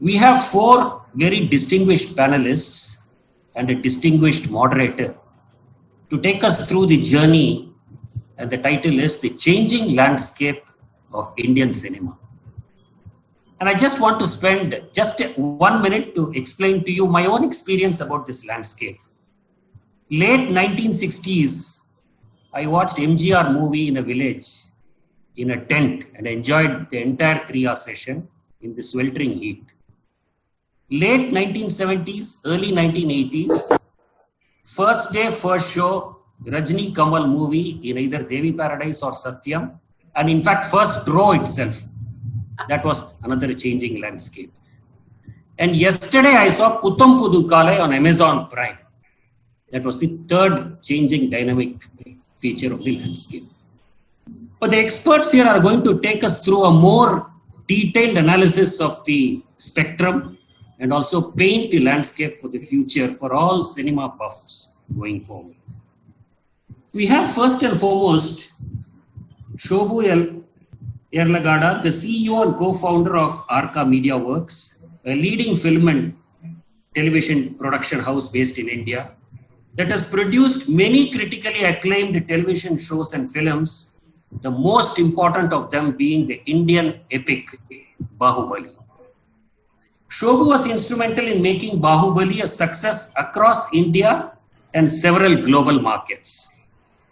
We have four very distinguished panelists and a distinguished moderator to take us through the journey, and the title is The Changing Landscape of Indian Cinema. And I just want to spend just 1 minute to explain to you my own experience about this landscape. Late 1960s, I watched MGR movie in a village in a tent and enjoyed the entire 3-hour session in the sweltering heat. Late 1970s, early 1980s, first day, first show, Rajni Kamal movie in either Devi Paradise or Satyam, and in fact, first row itself. That was another changing landscape. And yesterday I saw Putham Pudu Kale on Amazon Prime. That was the third changing dynamic feature of the landscape. But the experts here are going to take us through a more detailed analysis of the spectrum and also paint the landscape for the future for all cinema buffs going forward. We have first and foremost Shobhu Yerlagada, the CEO and co-founder of Arca Media Works, a leading film and television production house based in India that has produced many critically acclaimed television shows and films, the most important of them being the Indian epic Bahubali. Shobhu was instrumental in making Bahubali a success across India and several global markets.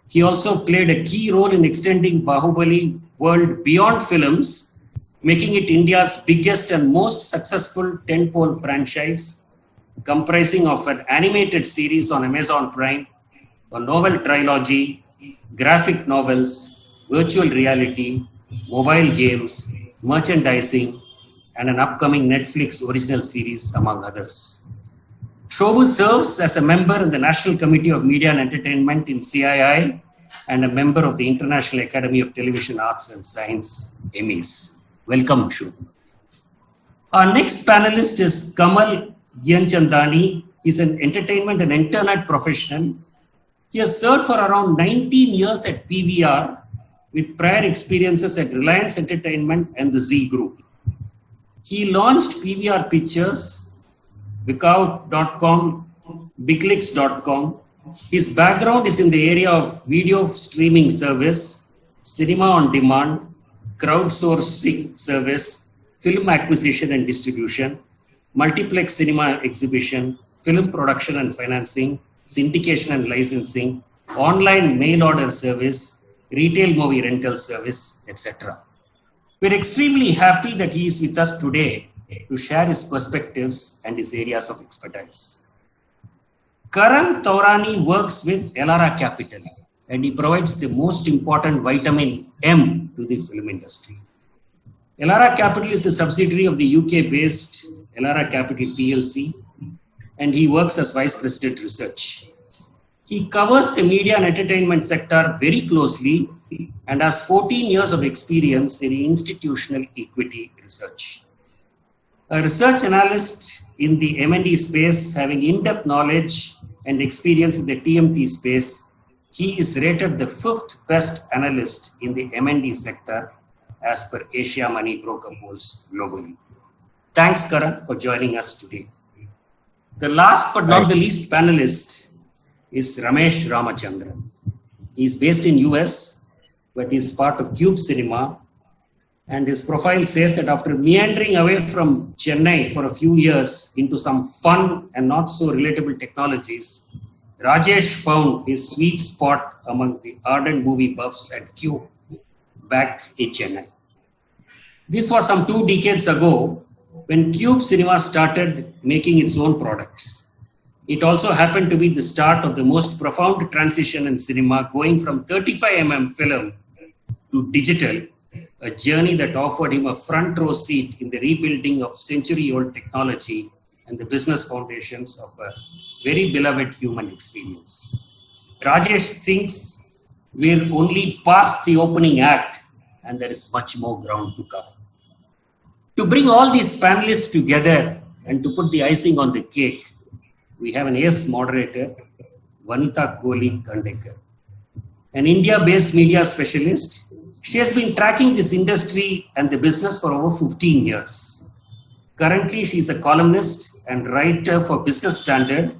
He also played a key role in extending Bahubali world beyond films, making it India's biggest and most successful tentpole franchise, comprising of an animated series on Amazon Prime, a novel trilogy, graphic novels, virtual reality, mobile games, merchandising, and an upcoming Netflix original series, among others. Shobhu serves as a member in the National Committee of Media and Entertainment in CII and a member of the International Academy of Television Arts and Science, EMIS. Welcome, Shobhu. Our next panelist is Kamal Gyanchandani. He's an entertainment and internet professional. He has served for around 19 years at PVR with prior experiences at Reliance Entertainment and the Z Group. He launched PVR Pictures, Bikout.com, Bigclicks.com. His background is in the area of video streaming service, cinema on demand, crowdsourcing service, film acquisition and distribution, multiplex cinema exhibition, film production and financing, syndication and licensing, online mail order service, retail movie rental service, etc. We're extremely happy that he is with us today to share his perspectives and his areas of expertise. Karan Taurani works with Elara Capital and he provides the most important vitamin M to the film industry. Elara Capital is the subsidiary of the UK-based Elara Capital PLC and he works as Vice President Research. He covers the media and entertainment sector very closely and has 14 years of experience in institutional equity research. A research analyst in the M&E space, having in-depth knowledge and experience in the TMT space, he is rated the 5th best analyst in the M&E sector as per Asia Money broker polls globally. Thanks, Karan, for joining us today. The last but not the least panelist is Ramesh Ramachandran. He is based in US, but he is part of Cube Cinema. And his profile says that after meandering away from Chennai for a few years into some fun and not so relatable technologies, Rajesh found his sweet spot among the ardent movie buffs at Cube back in Chennai. This was some 2 decades ago when Cube Cinema started making its own products. It also happened to be the start of the most profound transition in cinema, going from 35mm film to digital, a journey that offered him a front row seat in the rebuilding of century-old technology and the business foundations of a very beloved human experience. Rajesh thinks we're only past the opening act and there is much more ground to cover. To bring all these panelists together and to put the icing on the cake, we have an ace moderator, Vanita Kohli Kandekar, an India-based media specialist. She has been tracking this industry and the business for over 15 years. Currently, she's a columnist and writer for Business Standard,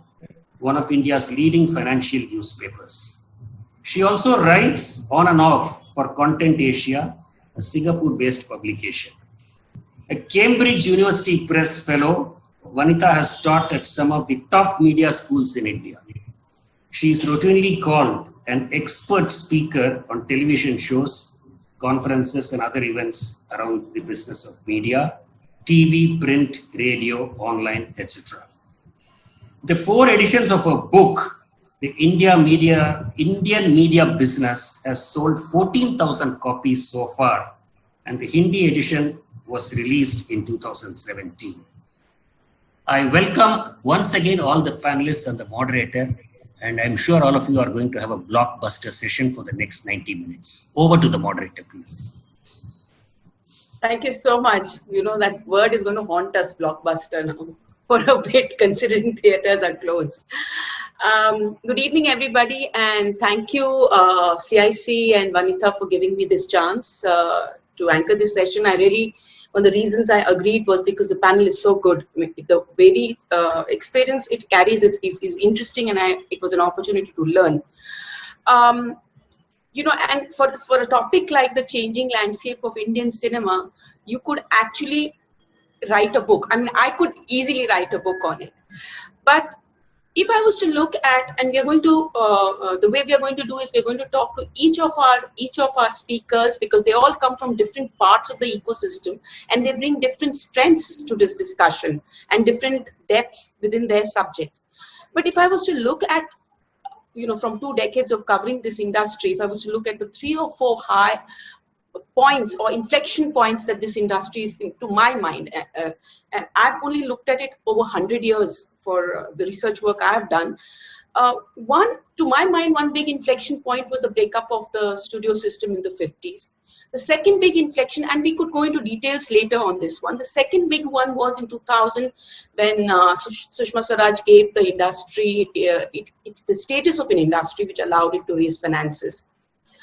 one of India's leading financial newspapers. She also writes on and off for Content Asia, a Singapore-based publication. A Cambridge University Press Fellow, Vanitha has taught at some of the top media schools in India. She is routinely called an expert speaker on television shows, conferences, and other events around the business of media, TV, print, radio, online, etc. The 4 editions of her book, The Indian Media Business, has sold 14,000 copies so far, and the Hindi edition was released in 2017. I welcome once again all the panelists and the moderator, and I'm sure all of you are going to have a blockbuster session for the next 90 minutes. Over to the moderator, please. Thank you so much. You know, that word is going to haunt us, blockbuster, now for a bit, considering theaters are closed. Good evening, everybody, and thank you, CIC and Vanitha, for giving me this chance to anchor this session. One of the reasons I agreed was because the panel is so good. I mean, the very experience it carries is interesting, and it was an opportunity to learn. You know, and for a topic like the changing landscape of Indian cinema, you could actually write a book. I mean, I could easily write a book on it. But if I was to look at, and we are going to, the way we are going to do is we're going to talk to each of our speakers, because they all come from different parts of the ecosystem, and they bring different strengths to this discussion and different depths within their subject. But if I was to look at, you know, from 2 decades of covering this industry, if I was to look at the 3 or 4 high points or inflection points that this industry is, to my mind, and I've only looked at it over 100 years for the research work I've done. To my mind, one big inflection point was the breakup of the studio system in the 50s. The second big inflection, and we could go into details later on this one, the second big one was in 2000 when Sushma Swaraj gave the industry, it's the status of an industry which allowed it to raise finances.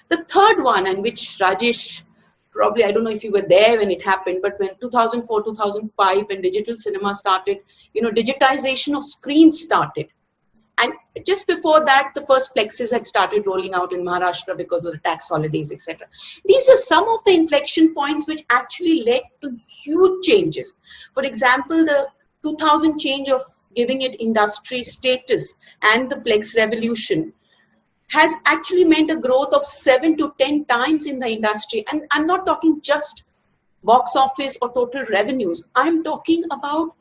The third one, and which Rajesh, probably, I don't know if you were there when it happened, but when 2004, 2005, when digital cinema started, you know, digitization of screens started. And just before that, the first plexes had started rolling out in Maharashtra because of the tax holidays, etc. These were some of the inflection points which actually led to huge changes. For example, the 2000 change of giving it industry status and the plex revolution has actually meant a growth of 7 to 10 times in the industry. And I'm not talking just box office or total revenues. I'm talking about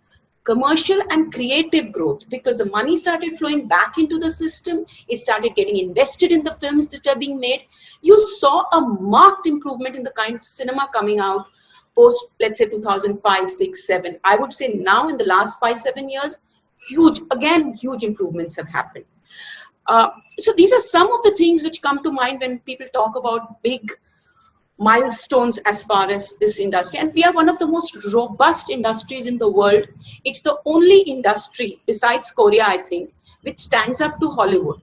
commercial and creative growth, because the money started flowing back into the system. It started getting invested in the films that are being made. You saw a marked improvement in the kind of cinema coming out post, let's say, 2005, 6, 7. I would say now in the last 5, 7 years, huge improvements have happened. So these are some of the things which come to mind when people talk about big milestones as far as this industry. And we are one of the most robust industries in the world. It's the only industry besides Korea, I think, which stands up to Hollywood.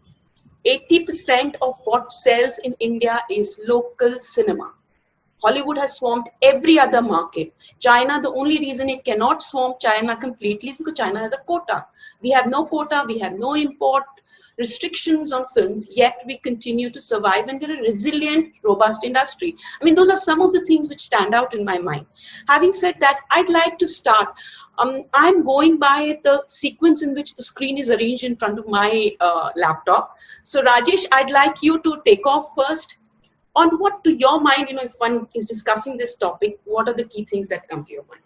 80% of what sells in India is local cinema. Hollywood has swamped every other market. China, the only reason it cannot swamp China completely is because China has a quota. We have no quota, we have no import restrictions on films, yet we continue to survive, and we're a resilient, robust industry. I mean, those are some of the things which stand out in my mind. Having said that, I'd like to start. I'm going by the sequence in which the screen is arranged in front of my laptop. So Rajesh, I'd like you to take off first. On what, to your mind, you know, if one is discussing this topic, what are the key things that come to your mind?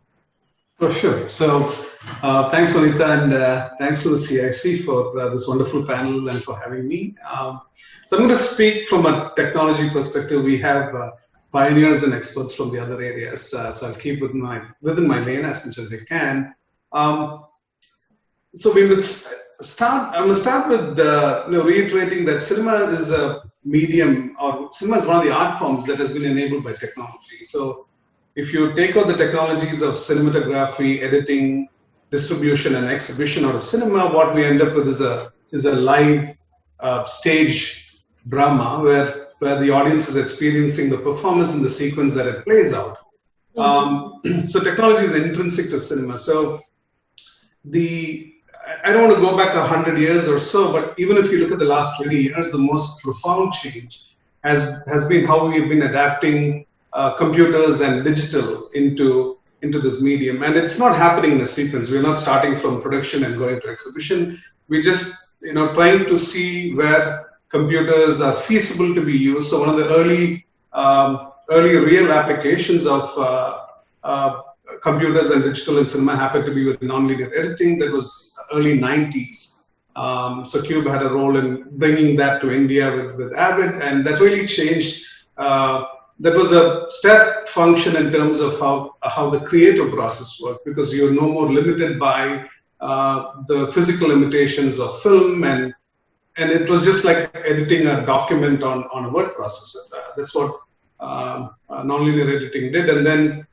Oh, sure. So thanks, Vanitha, and thanks to the CIC for this wonderful panel and for having me. So I'm going to speak from a technology perspective. We have pioneers and experts from the other areas, so I'll keep within my lane as much as I can. So we will start. I'm going to start with reiterating that cinema is a medium, or cinema is one of the art forms that has been enabled by technology. So if you take out the technologies of cinematography, editing, distribution, and exhibition out of cinema, what we end up with is a live stage drama where the audience is experiencing the performance in the sequence that it plays out. So technology is intrinsic to cinema. So I don't want to go back 100 years or so, but even if you look at the last 20 years, the most profound change has been how we've been adapting computers and digital into this medium. And it's not happening in a sequence. We're not starting from production and going to exhibition. We're just trying to see where computers are feasible to be used. So one of the early real applications of computers and digital in cinema happened to be with nonlinear editing. That was early 90s. So Cube had a role in bringing that to India with Avid, and that really changed. That was a step function in terms of how the creative process worked, because you're no more limited by the physical limitations of film, and it was just like editing a document on a word processor. That's what nonlinear editing did. And then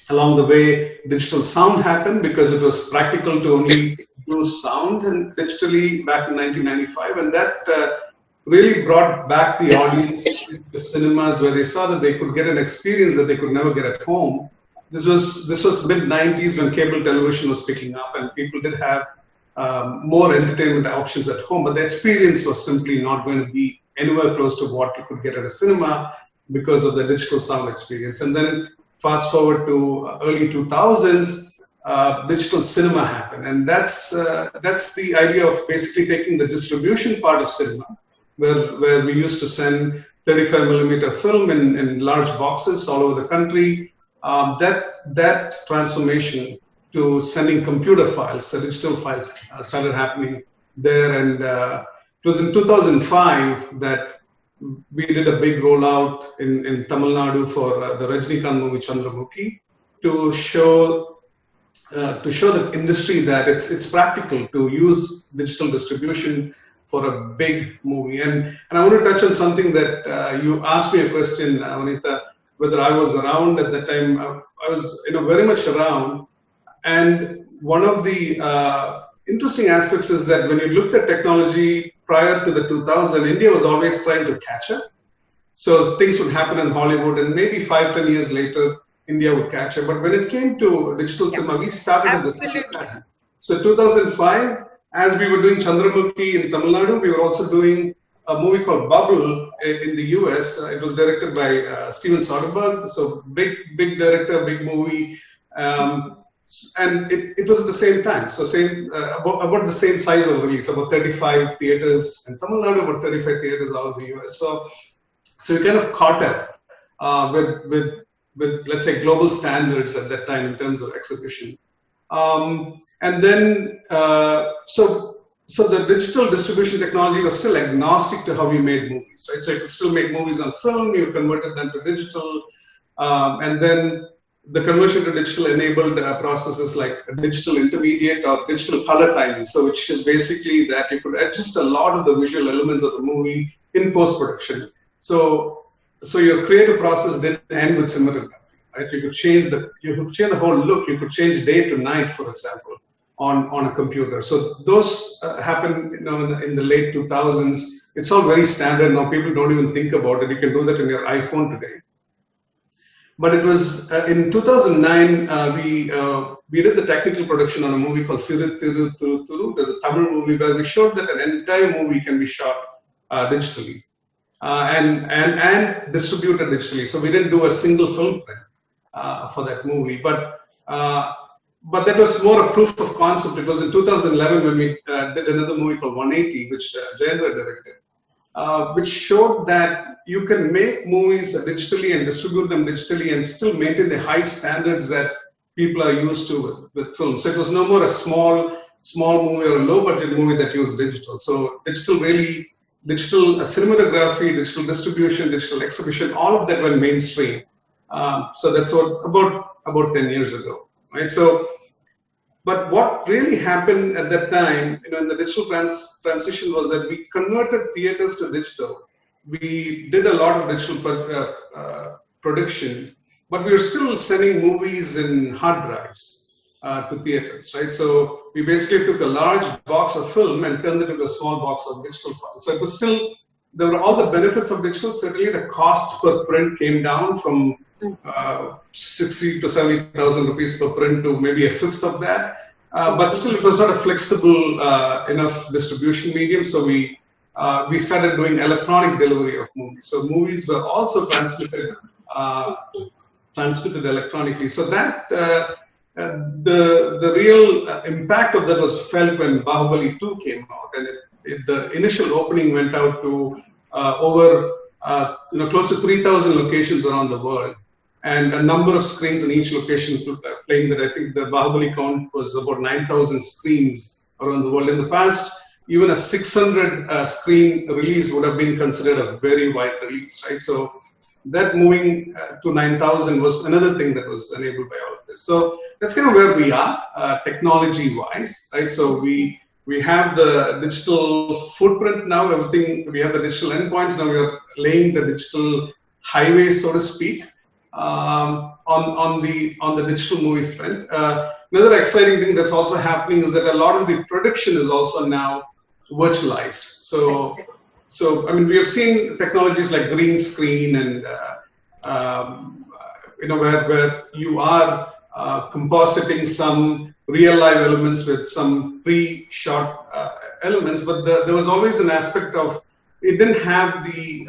along the way, digital sound happened, because it was practical to only use sound and digitally back in 1995, and that really brought back the audience into cinemas, where they saw that they could get an experience that they could never get at home. This was mid 90s when cable television was picking up, and people did have more entertainment options at home, but the experience was simply not going to be anywhere close to what you could get at a cinema because of the digital sound experience. And then fast forward to early 2000s, digital cinema happened, and that's the idea of basically taking the distribution part of cinema, where we used to send 35mm film in large boxes all over the country. That transformation to sending computer files, the digital files, started happening there. And it was in 2005 that we did a big rollout in Tamil Nadu for the Rajinikanth movie Chandramukhi, to show the industry that it's practical to use digital distribution for a big movie. And I want to touch on something that you asked me a question, Vanitha, whether I was around at that time. I was very much around. And one of the interesting aspects is that when you looked at technology prior to the 2000, India was always trying to catch up. So things would happen in Hollywood, and maybe 5-10 years later, India would catch up. But when it came to digital cinema, we started at the same time. So 2005, as we were doing Chandramukhi in Tamil Nadu, we were also doing a movie called Bubble in the US. It was directed by Steven Soderbergh. So big director, big movie. And it was at the same time. So about the same size of release, about 35 theaters in Tamil Nadu, about 35 theaters all over the US. So we kind of caught up with let's say global standards at that time in terms of exhibition. And then so the digital distribution technology was still agnostic to how you made movies, right? So you could still make movies on film, you converted them to digital, and then the conversion to digital enabled processes like a digital intermediate or digital color timing. So which is basically that you could adjust a lot of the visual elements of the movie in post-production. So your creative process didn't end with cinematography, right? You could change the whole look. You could change day to night, for example, on a computer. So those happened in the late 2000s. It's all very standard now. People don't even think about it. You can do that in your iPhone today. But it was in 2009, we did the technical production on a movie called Thiru Thiru Thiru Thiru. There's a Tamil movie where we showed that an entire movie can be shot digitally and distributed digitally. So we didn't do a single film print for that movie, but that was more a proof of concept. It was in 2011 when we did another movie called 180, which Jayendra directed, which showed that you can make movies digitally and distribute them digitally and still maintain the high standards that people are used to with film. So it was no more a small movie or a low budget movie that used digital. So digital cinematography, digital distribution, digital exhibition, all of that went mainstream. So that's what about 10 years ago, right? So, but what really happened at that time, in the digital transition was that we converted theaters to digital. We did a lot of digital production, but we were still sending movies in hard drives to theaters, right? So we basically took a large box of film and turned it into a small box of digital files. So it was still, there were all the benefits of digital. Certainly the cost per print came down from 60 to 70,000 rupees per print to maybe a fifth of that. But still, it was not a flexible enough distribution medium. So we started doing electronic delivery of movies. So movies were also transmitted electronically. So that the real impact of that was felt when Bahubali 2 came out, and the initial opening went out to over close to 3,000 locations around the world, and a number of screens in each location playing that. I think the Bahubali count was about 9,000 screens around the world. In the past, even a 600 screen release would have been considered a very wide release, right? So that moving to 9,000 was another thing that was enabled by all of this. So that's kind of where we are technology-wise, right? So we have the digital footprint now. Everything, we have the digital endpoints. Now we are laying the digital highway, so to speak, on the digital movie front. Another exciting thing that's also happening is that a lot of the production is also now virtualized. So I mean, we have seen technologies like green screen and where you are compositing some real live elements with some pre-shot elements, but there was always an aspect of it didn't have the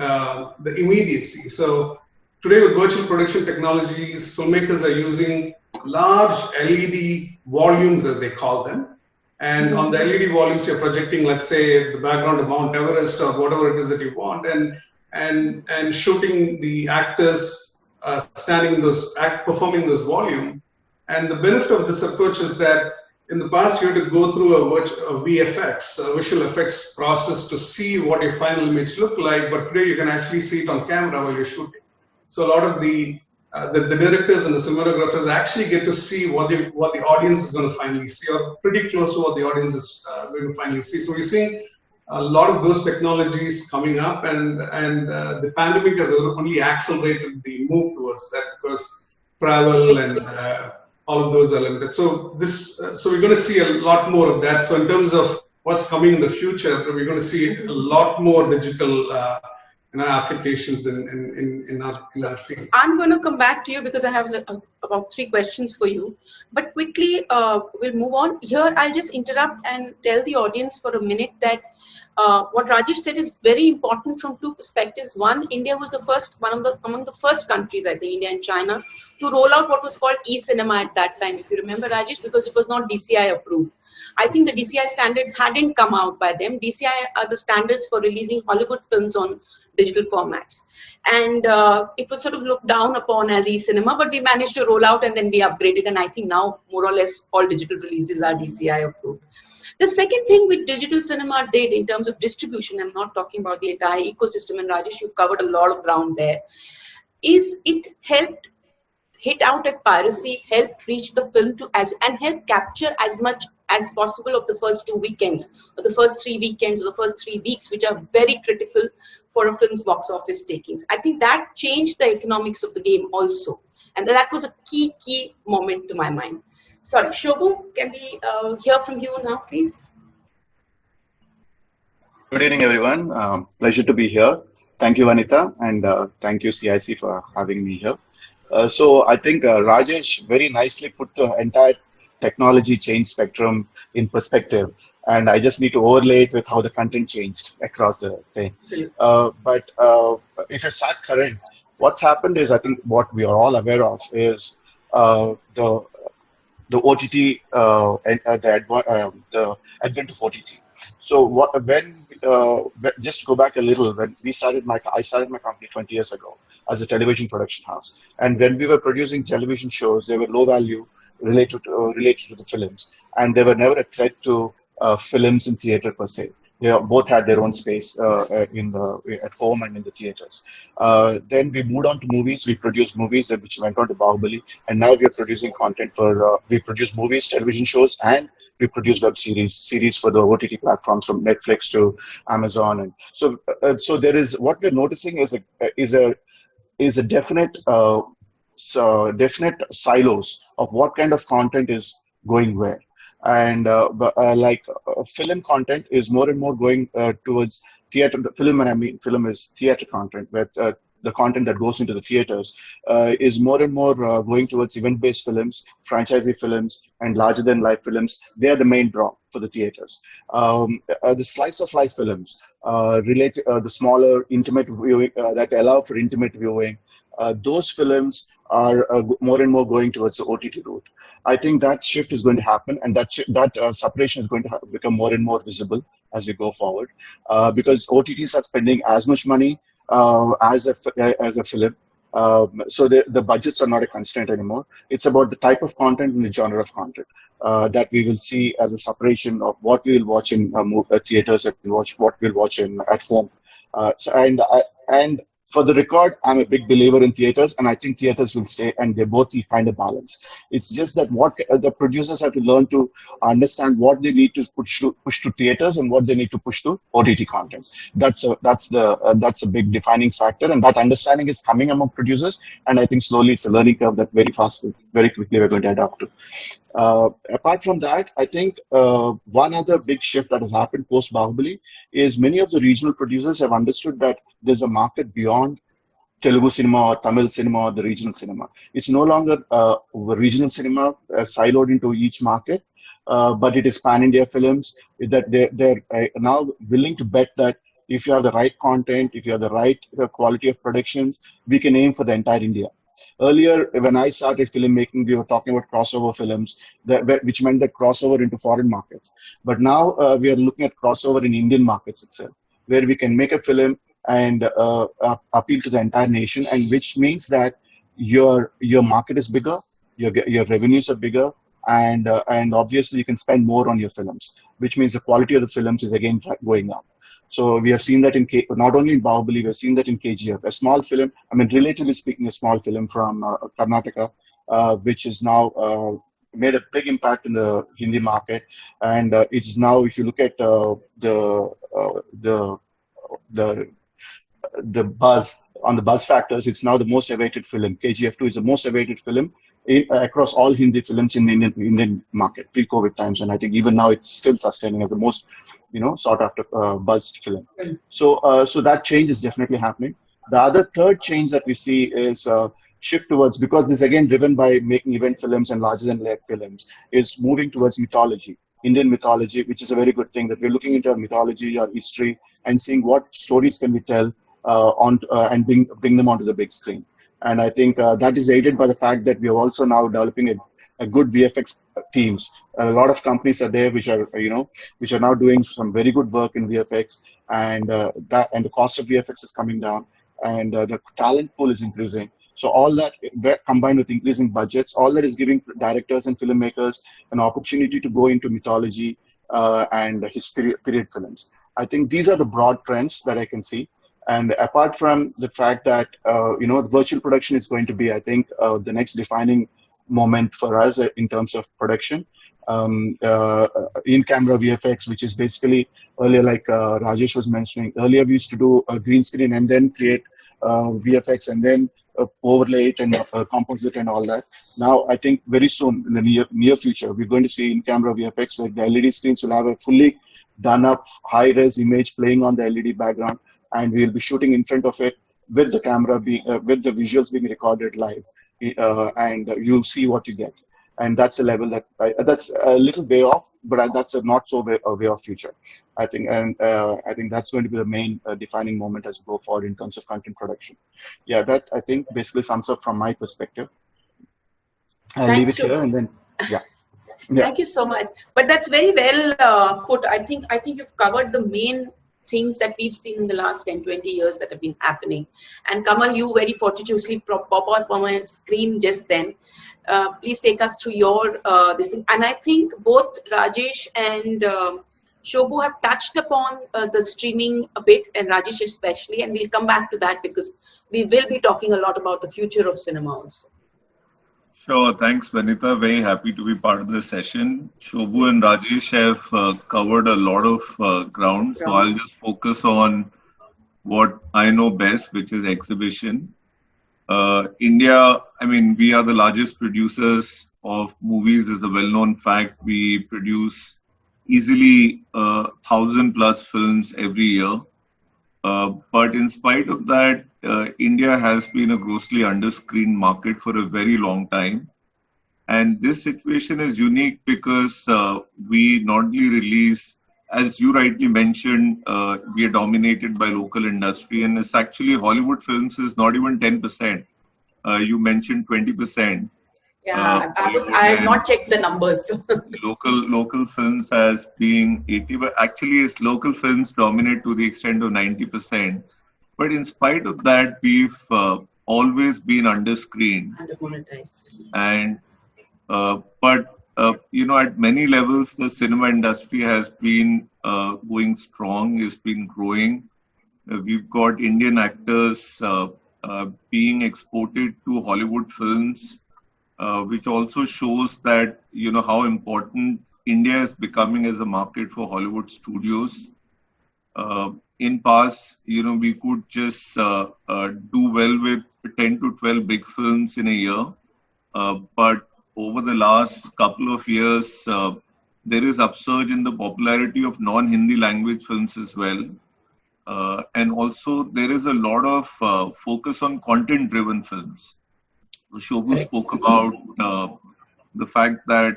immediacy. So today with virtual production technologies, filmmakers are using large LED volumes, as they call them. And on the LED volumes, you're projecting, let's say, the background of Mount Everest or whatever it is that you want, and shooting the actors standing in performing this volume. And the benefit of this approach is that in the past, you had to go through a VFX, a visual effects process to see what your final image looked like. But today, you can actually see it on camera while you're shooting. So a lot of the directors and the cinematographers actually get to see what the audience is going to finally see, or pretty close to what the audience is going to finally see. So we're seeing a lot of those technologies coming up, and the pandemic has only accelerated the move towards that, because travel and all of those are limited. So we're going to see a lot more of that. So in terms of what's coming in the future, we're going to see a lot more digital applications in our field. I'm going to come back to you because I have about 3 questions for you. But quickly, we'll move on. Here, I'll just interrupt and tell the audience for a minute that what Rajesh said is very important from 2 perspectives. One, India was among the first countries, I think, India and China, to roll out what was called e-cinema at that time, if you remember, Rajesh, because it was not DCI approved. I think the DCI standards hadn't come out by them. DCI are the standards for releasing Hollywood films on digital formats. And it was sort of looked down upon as e-cinema, but we managed to roll out and then we upgraded. And I think now more or less all digital releases are DCI approved. The second thing which digital cinema did in terms of distribution, I'm not talking about the entire ecosystem, and Rajesh, you've covered a lot of ground there, is it helped hit out at piracy, helped reach the film and help capture as much as possible of the first 2 weekends, or the first 3 weekends, or the first 3 weeks, which are very critical for a film's box office takings. I think that changed the economics of the game also. And that was a key moment to my mind. Sorry, Shobhu, can we hear from you now, please? Good evening, everyone. Pleasure to be here. Thank you, Anita, and thank you, CIC, for having me here. So I think Rajesh very nicely put the entire technology change spectrum in perspective, and I just need to overlay it with how the content changed across the thing. But if I start current, what's happened is, I think what we are all aware of is the OTT and the advent of OTT. So just to go back a little, when I started my company 20 years ago as a television production house, and when we were producing television shows, they were low value related to the films, and they were never a threat to films in theater per se. They both had their own space at home and in the theaters. Then we moved on to movies. We produced movies which went on to Bahubali, and now we are producing content for. We produce movies, television shows, and we produce web series for the OTT platforms from Netflix to Amazon, and so there is, what we're noticing is a definite silos of what kind of content is going where. And film content is more and more going towards theater. Film, and I mean film is theater content, where the content that goes into the theaters is more and more going towards event-based films, franchisee films, and larger-than-life films. They are the main draw for the theaters. The slice of life films, the smaller, intimate viewing that allow for intimate viewing, those films are more and more going towards the OTT route. I think that shift is going to happen, and that separation is going to become more and more visible as we go forward, because OTTs are spending as much money as a film. So the budgets are not a constraint anymore. It's about the type of content and the genre of content that we will see as a separation of what we will watch in theaters and what we'll watch at home. And for the record, I'm a big believer in theaters, and I think theaters will stay, and they both will find a balance. It's just that what the producers have to learn to understand what they need to push to theaters and what they need to push to OTT content. That's a big defining factor, and that understanding is coming among producers. And I think slowly it's a learning curve that very quickly we're going to adapt to. Apart from that, I think one other big shift that has happened post Bahubali is many of the regional producers have understood that there's a market beyond Telugu cinema or Tamil cinema or the regional cinema. It's no longer regional cinema siloed into each market, but it is pan-India films that they're now willing to bet that if you have the right content, if you have the right quality of production, we can aim for the entire India. Earlier, when I started filmmaking, we were talking about crossover films, which meant that crossover into foreign markets. But now we are looking at crossover in Indian markets itself, where we can make a film and appeal to the entire nation, and which means that your market is bigger, your revenues are bigger, and obviously you can spend more on your films, which means the quality of the films is again going up. So we have seen that not only in Bahubali, we have seen that in KGF, a small film, I mean, relatively speaking, a small film from Karnataka, which is now made a big impact in the Hindi market. And it is now, if you look at the buzz, on the buzz factors, it's now the most awaited film. KGF2 is the most awaited film across all Hindi films in the Indian market, pre-COVID times. And I think even now it's still sustaining as the most sought after buzzed film. So that change is definitely happening. The other third change that we see is shift towards, because this is again driven by making event films and larger than life films, is moving towards mythology, Indian mythology, which is a very good thing, that we're looking into our mythology, our history, and seeing what stories can we tell and bring them onto the big screen. And I think that is aided by the fact that we are also now developing a good VFX teams. A lot of companies are there which are now doing some very good work in VFX, and the cost of VFX is coming down, and the talent pool is increasing. So all that combined with increasing budgets, all that is giving directors and filmmakers an opportunity to go into mythology and period films. I think these are the broad trends that I can see. And apart from the fact that virtual production is going to be, I think, the next defining moment for us in terms of production. In-camera VFX, which is basically earlier, like Rajesh was mentioning, earlier we used to do a green screen and then create VFX and then overlay it and composite and all that. Now, I think very soon in the near future, we're going to see in-camera VFX where the LED screens will have a fully done up high-res image playing on the LED background, and we'll be shooting in front of it with the camera with the visuals being recorded live, and you'll see what you get. And that's a level that's a little way off, but that's a not so way off future, I think. And I think that's going to be the main defining moment as we go forward in terms of content production. Yeah, that I think basically sums up from my perspective. I'll leave it here and then, yeah. Thank you so much. But that's very well put. I think you've covered the main things that we've seen in the last 10, 20 years that have been happening. And Kamal, you very fortuitously pop up on my screen just then. Please take us through your this thing. And I think both Rajesh and Shobhu have touched upon the streaming a bit, and Rajesh especially, and we'll come back to that because we will be talking a lot about the future of cinema also. Sure. Thanks, Vanita. Very happy to be part of the session. Shobhu and Rajesh have covered a lot of ground. So I'll just focus on what I know best, which is exhibition. India, I mean, we are the largest producers of movies, is a well-known fact. We produce easily 1,000+ films every year. But in spite of that, India has been a grossly under-screened market for a very long time. And this situation is unique because we not only release, as you rightly mentioned, we are dominated by local industry, and it's actually Hollywood films is not even 10%. You mentioned 20%. Yeah, Hollywood I have and not checked the numbers. local films as being 80, but actually it's local films dominate to the extent of 90%. But in spite of that, we've always been under-screened. Undermonetized. And at many levels, the cinema industry has been going strong, has been growing. We've got Indian actors being exported to Hollywood films, which also shows that, how important India is becoming as a market for Hollywood studios. In past, we could just do well with 10 to 12 big films in a year. But over the last couple of years, there is upsurge in the popularity of non-Hindi language films as well. And also there is a lot of focus on content-driven films. Shobhu spoke about the fact that,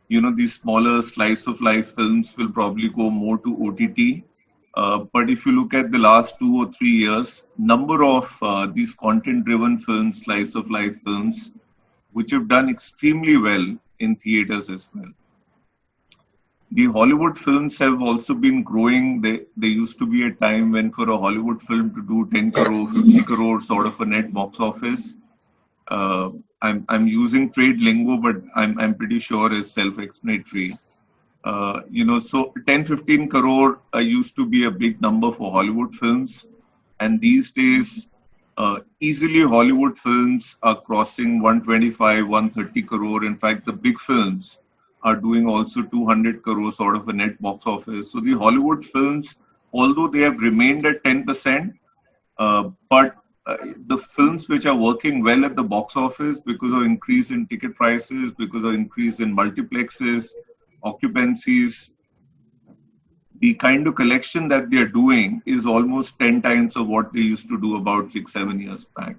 these smaller slice of life films will probably go more to OTT. But if you look at the last 2 or 3 years, number of these content-driven films, slice of life films, which have done extremely well in theaters as well. The Hollywood films have also been growing. There used to be a time when for a Hollywood film to do 10 crore, 50 crore sort of a net box office. I'm using trade lingo, but I'm pretty sure it's self-explanatory. So 10, 15 crore used to be a big number for Hollywood films. And these days, easily Hollywood films are crossing 125, 130 crore. In fact, the big films are doing also 200 crore sort of a net box office. So the Hollywood films, although they have remained at 10%, but the films which are working well at the box office because of increase in ticket prices, because of increase in multiplexes, occupancies, the kind of collection that they are doing is almost 10 times of what they used to do about 6-7 years back.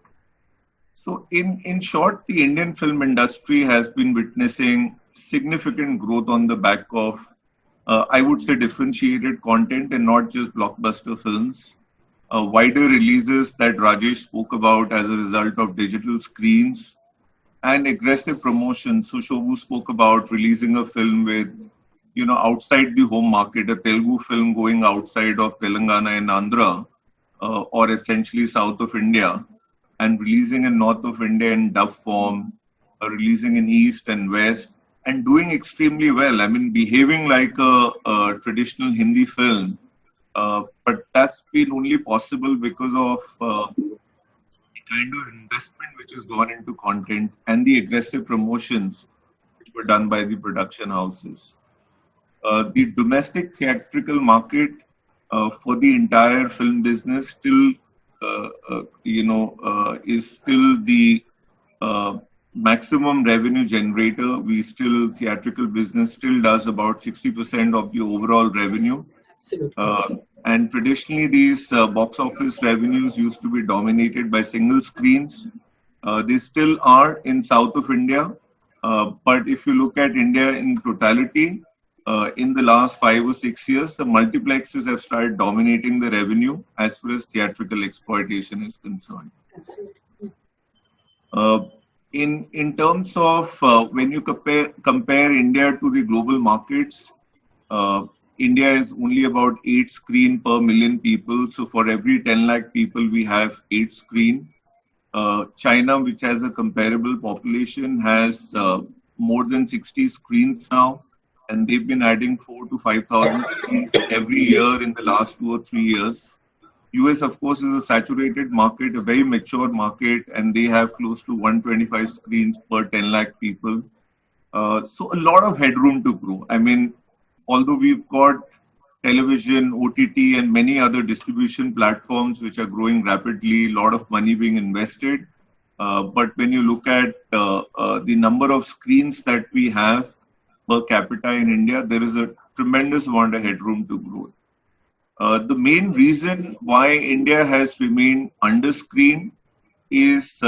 So in short, the Indian film industry has been witnessing significant growth on the back of, I would say, differentiated content and not just blockbuster films. Wider releases that Rajesh spoke about as a result of digital screens and aggressive promotion. So Shobhu spoke about releasing a film with, outside the home market, a Telugu film going outside of Telangana and Andhra, or essentially south of India, and releasing in north of India in dub form, releasing in east and west, and doing extremely well. I mean, behaving like a traditional Hindi film. But that's been only possible because of the kind of investment which has gone into content and the aggressive promotions which were done by the production houses. The domestic theatrical market for the entire film business still, is still the maximum revenue generator. Theatrical business still does about 60% of the overall revenue. And traditionally, these box office revenues used to be dominated by single screens. They still are in south of India. But if you look at India in totality, in the last 5 or 6 years, the multiplexes have started dominating the revenue as far as theatrical exploitation is concerned. In terms of when you compare India to the global markets, India is only about 8 screen per million people. So for every 10 lakh people, we have 8 screen. China, which has a comparable population, has more than 60 screens now. And they've been adding 4,000 to 5,000 screens every year in the last 2 or 3 years. US, of course, is a saturated market, a very mature market, and they have close to 125 screens per 10 lakh people. So a lot of headroom to grow. I mean, although we've got television, OTT, and many other distribution platforms which are growing rapidly, a lot of money being invested. But when you look at the number of screens that we have per capita in India, there is a tremendous amount of headroom to grow. The main reason why India has remained underscreened is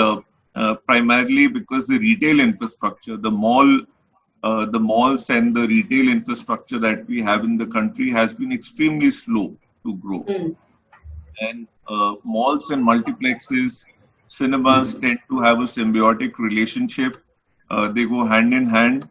primarily because the retail infrastructure, the malls and the retail infrastructure that we have in the country has been extremely slow to grow. And malls and multiplexes, cinemas tend to have a symbiotic relationship. They go hand in hand.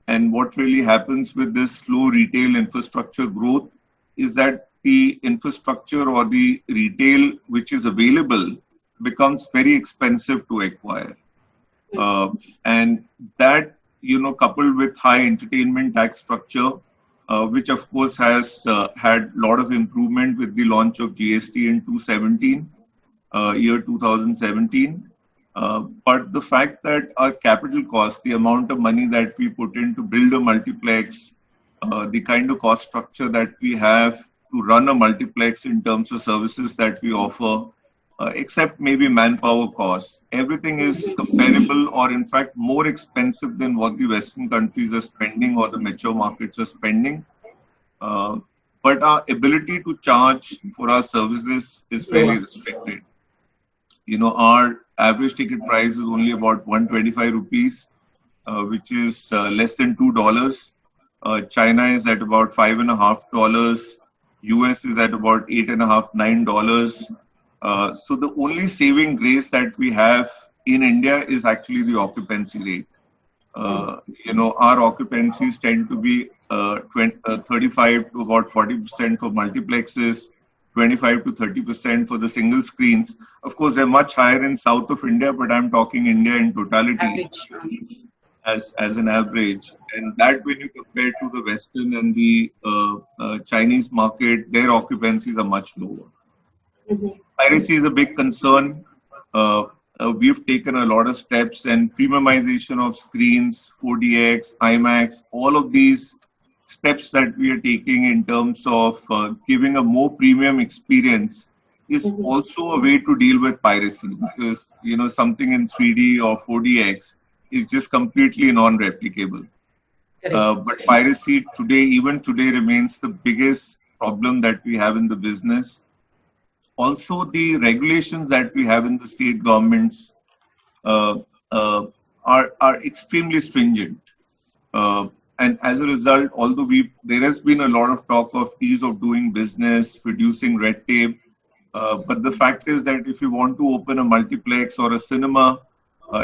And what really happens with this slow retail infrastructure growth is that the infrastructure or the retail which is available becomes very expensive to acquire. And that, coupled with high entertainment tax structure, which of course has had a lot of improvement with the launch of GST in 2017. But the fact that our capital cost, the amount of money that we put in to build a multiplex, the kind of cost structure that we have to run a multiplex in terms of services that we offer, except maybe manpower costs, everything is comparable or in fact more expensive than what the Western countries are spending or the mature markets are spending. But our ability to charge for our services is fairly restricted. Our average ticket price is only about 125 rupees, which is less than $2. China is at about $5.50. US is at about $8.50, $9. So the only saving grace that we have in India is actually the occupancy rate. Our occupancies tend to be 35 to about 40% for multiplexes, 25 to 30% for the single screens. Of course, they're much higher in south of India, but I'm talking India in totality as an average. And that when you compare to the Western and the Chinese market, their occupancies are much lower. Piracy is a big concern. We've taken a lot of steps, and premiumization of screens, 4DX, IMAX, all of these steps that we are taking in terms of giving a more premium experience is also a way to deal with piracy, because something in 3D or 4DX is just completely non-replicable. But piracy even today remains the biggest problem that we have in the business. Also, the regulations that we have in the state governments are extremely stringent. And as a result, although there has been a lot of talk of ease of doing business, reducing red tape, but the fact is that if you want to open a multiplex or a cinema,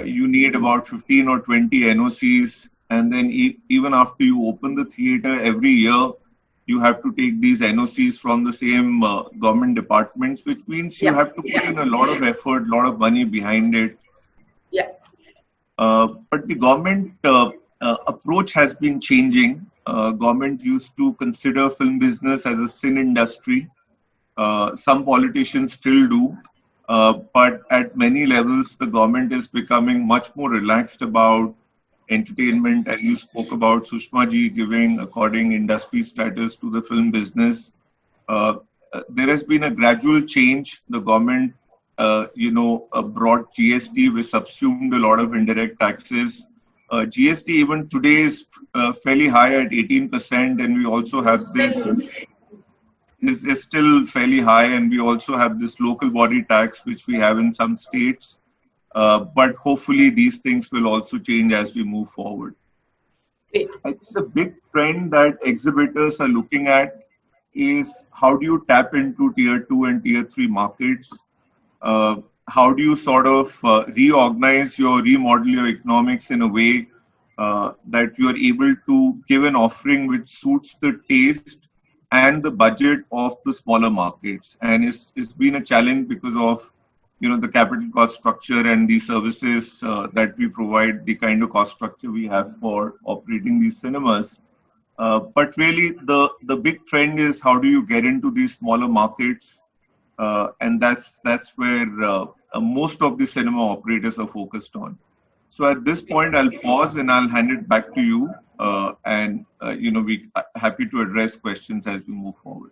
you need about 15 or 20 NOCs. And then even after you open the theater every year, you have to take these NOCs from the same government departments, which means you have to put in a lot of effort, a lot of money behind it. But the government approach has been changing. Government used to consider film business as a sin industry. Some politicians still do. But at many levels, the government is becoming much more relaxed about entertainment. And you spoke about Sushma ji giving according industry status to the film business. There has been a gradual change. The government, brought GST, which subsumed a lot of indirect taxes. GST even today is fairly high at 18%, and we also have this is still fairly high, and we also have this local body tax which we have in some states. But hopefully these things will also change as we move forward. I think the big trend that exhibitors are looking at is how do you tap into tier 2 and tier 3 markets? How do you sort of remodel your economics in a way that you are able to give an offering which suits the taste and the budget of the smaller markets? And it's been a challenge because of the capital cost structure and the services that we provide, the kind of cost structure we have for operating these cinemas. But really the big trend is how do you get into these smaller markets? And that's where most of the cinema operators are focused on. So at this point, I'll pause and I'll hand it back to you. And we are happy to address questions as we move forward.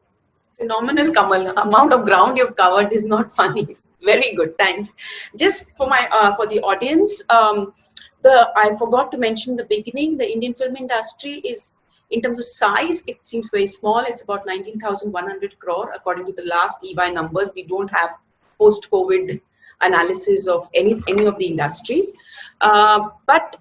Phenomenal, Kamal. Amount of ground you've covered is not funny. Very good. Thanks. Just for the audience, I forgot to mention in the beginning, the Indian film industry is In terms of size, it seems very small. It's about 19,100 crore according to the last EY numbers. We don't have post-COVID analysis of any of the industries, but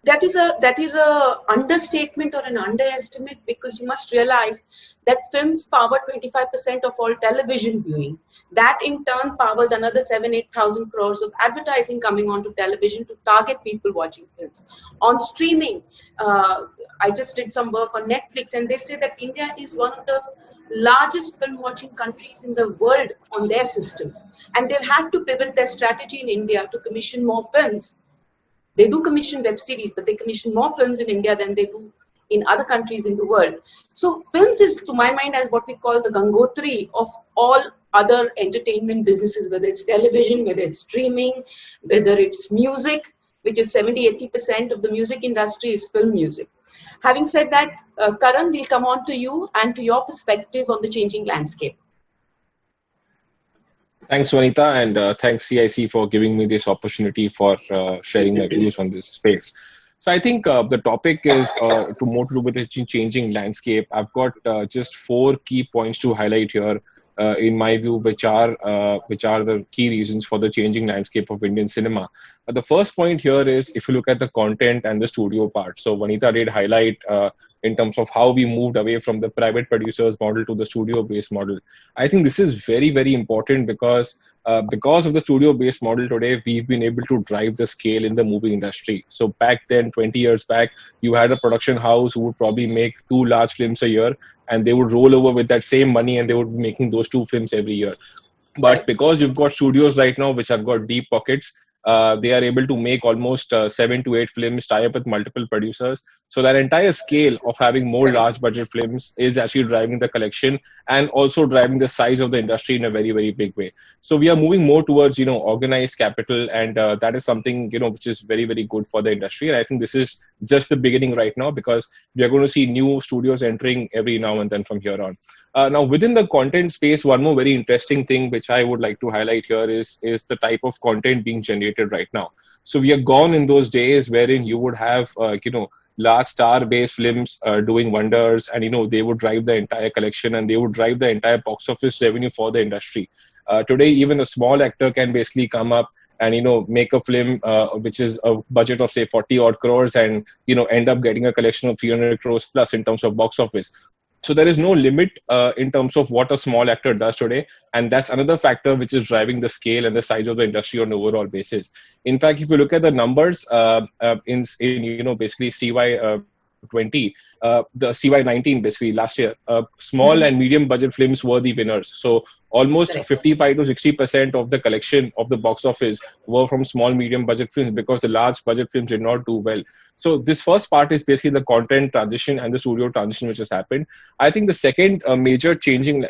that is a understatement or an underestimate, because you must realize that films power 25% of all television viewing. That in turn powers another 7,000-8,000 crores of advertising coming onto television to target people watching films. On streaming, I just did some work on Netflix, and they say that India is one of the largest film watching countries in the world on their systems, and they've had to pivot their strategy in India to commission more films. They do commission web series, but they commission more films in India than they do in other countries in the world. So films is, to my mind, as what we call the Gangotri of all other entertainment businesses, whether it's television, whether it's streaming, whether it's music, which is 70-80% of the music industry is film music. Having said that, Karan, we'll come on to you and to your perspective on the changing landscape. Thanks, Vanita, and thanks CIC for giving me this opportunity for sharing my views on this space. So I think the topic is more to do with the changing landscape. I've got just 4 key points to highlight here, in my view, which are the key reasons for the changing landscape of Indian cinema. The first point here is if you look at the content and the studio part. So Vanita did highlight in terms of how we moved away from the private producers model to the studio-based model. I think this is very, very important because of the studio-based model today, we've been able to drive the scale in the movie industry. So back then, 20 years back, you had a production house who would probably make 2 large films a year, and they would roll over with that same money and they would be making those 2 films every year. But because you've got studios right now which have got deep pockets, they are able to make almost 7 to 8 films, tie up with multiple producers. So that entire scale of having more large budget films is actually driving the collection and also driving the size of the industry in a very, very big way. So we are moving more towards, organized capital, and that is something, which is very, very good for the industry. And I think this is just the beginning right now, because we are going to see new studios entering every now and then from here on. Now, within the content space, one more very interesting thing which I would like to highlight here is the type of content being generated right now. So we are gone in those days wherein you would have, large star-based films doing wonders, and, they would drive the entire collection and they would drive the entire box office revenue for the industry. Today, even a small actor can basically come up and, make a film which is a budget of, say, 40 odd crores and, end up getting a collection of 300 crores plus in terms of box office. So there is no limit in terms of what a small actor does today. And that's another factor which is driving the scale and the size of the industry on an overall basis. In fact, if you look at the numbers in basically CY 20, the CY 19, basically last year, small and medium budget films were the winners. So almost 55 to 60% of the collection of the box office were from small, medium budget films, because the large budget films did not do well. So this first part is basically the content transition and the studio transition which has happened. I think the second major changing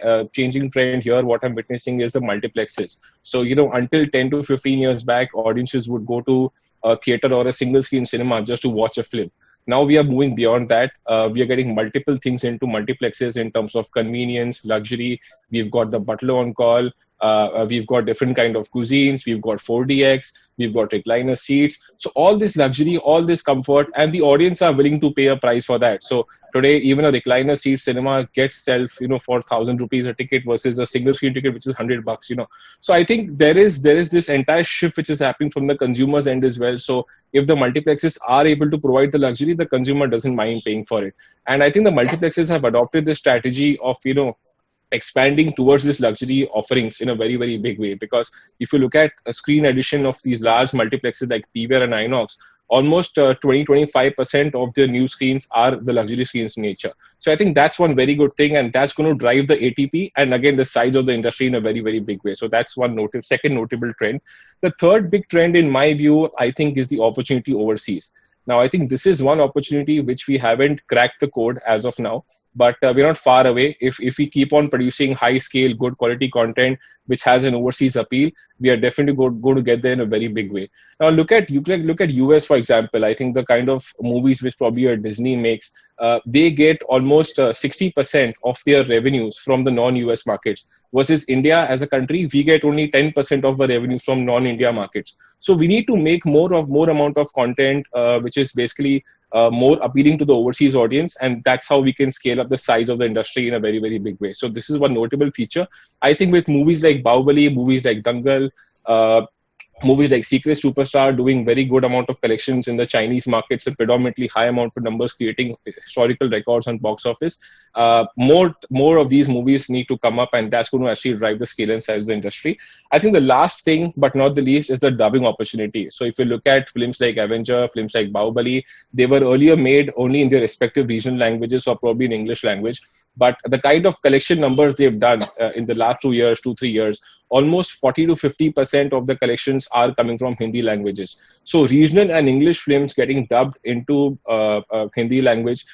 trend here, what I'm witnessing, is the multiplexes. So, until 10 to 15 years back, audiences would go to a theater or a single screen cinema just to watch a film. Now we are moving beyond that. We are getting multiple things into multiplexes in terms of convenience, luxury. We've got the butler on call. We've got different kind of cuisines. We've got 4DX. We've got recliner seats. So all this luxury, all this comfort, and the audience are willing to pay a price for that. So today, even a recliner seat cinema gets self, for 1,000 rupees a ticket versus a single screen ticket, which is $100, So I think there is this entire shift which is happening from the consumer's end as well. So if the multiplexes are able to provide the luxury, the consumer doesn't mind paying for it. And I think the multiplexes have adopted this strategy of, expanding towards this luxury offerings in a very, very big way. Because if you look at a screen addition of these large multiplexes like PVR and Inox, almost 20-25% of their new screens are the luxury screens in nature. So I think that's one very good thing, and that's going to drive the ATP and again the size of the industry in a very, very big way. So that's one second notable trend. The third big trend in my view, I think, is the opportunity overseas. Now, I think this is one opportunity which we haven't cracked the code as of now, but we're not far away. If we keep on producing high-scale, good quality content which has an overseas appeal, we are definitely going to get there in a very big way. Now, look at US, for example. I think the kind of movies which probably a Disney makes, they get almost 60% of their revenues from the non-US markets. Versus India as a country, we get only 10% of the revenues from non-India markets. So we need to make more amount of content, which is basically more appealing to the overseas audience, and that's how we can scale up the size of the industry in a very, very big way. So this is one notable feature. I think with movies like Bahubali, movies like Dangal, movies like Secret Superstar doing very good amount of collections in the Chinese markets and predominantly high amount of numbers, creating historical records on box office. More of these movies need to come up, and that's going to actually drive the scale and size of the industry. I think the last thing, but not the least, is the dubbing opportunity. So if you look at films like Avenger, films like Bahubali, they were earlier made only in their respective regional languages or probably in English language. But the kind of collection numbers they've done in the last 2 years, 2-3 years, almost 40 to 50% of the collections are coming from Hindi languages. So regional and English films getting dubbed into Hindi language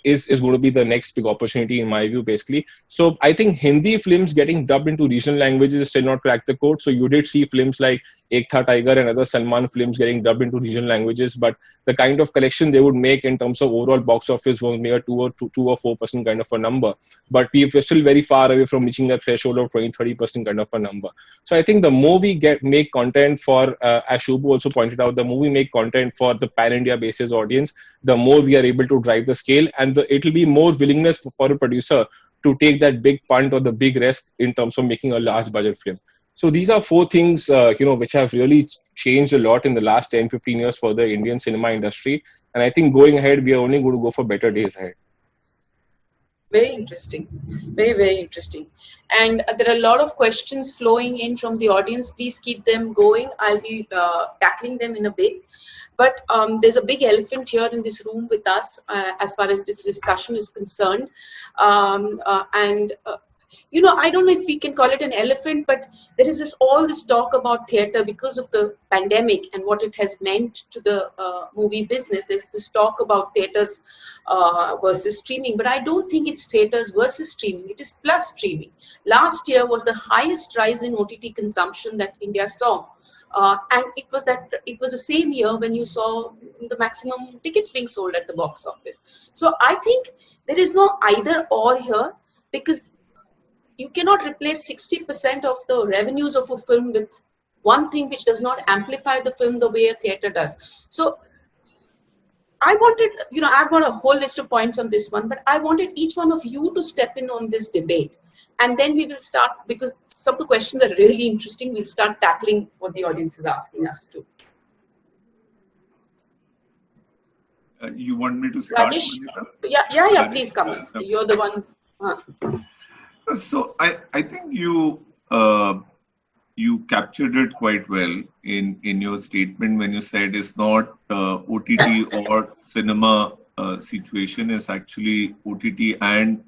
is going to be the next big opportunity in my view, basically. So I think Hindi films getting dubbed into regional languages still not cracked the code. So you did see films like Ek Tha Tiger and other Salman films getting dubbed into regional languages, but the kind of collection they would make in terms of overall box office was near 2 or 4% kind of a number. But we're still very far away from reaching that threshold of 20-30% kind of a number. So I think the more we make content for, as Shubhu also pointed out, the more we make content for the pan-India basis audience, the more we are able to drive the scale, and it'll be more willingness for a producer to take that big punt or the big risk in terms of making a large budget film. So these are 4 things, which have really changed a lot in the last 10-15 years for the Indian cinema industry. And I think going ahead, we are only going to go for better days ahead. Very interesting. Very, very interesting. And there are a lot of questions flowing in from the audience. Please keep them going. I'll be tackling them in a bit. But there's a big elephant here in this room with us as far as this discussion is concerned. I don't know if we can call it an elephant, but there is all this talk about theatre because of the pandemic and what it has meant to the movie business. There's this talk about theatres versus streaming, but I don't think it's theatres versus streaming. It is plus streaming. Last year was the highest rise in OTT consumption that India saw. And it was the same year when you saw the maximum tickets being sold at the box office. So I think there is no either or here, because you cannot replace 60% of the revenues of a film with one thing which does not amplify the film the way a theatre does. So I wanted, I've got a whole list of points on this one, but I wanted each one of you to step in on this debate. And then we will start, because some of the questions are really interesting, we'll start tackling what the audience is asking us to. You want me to start? Rajesh? Yeah, please come. You're the one. So I think you captured it quite well in your statement when you said it's not OTT or cinema situation, is actually OTT and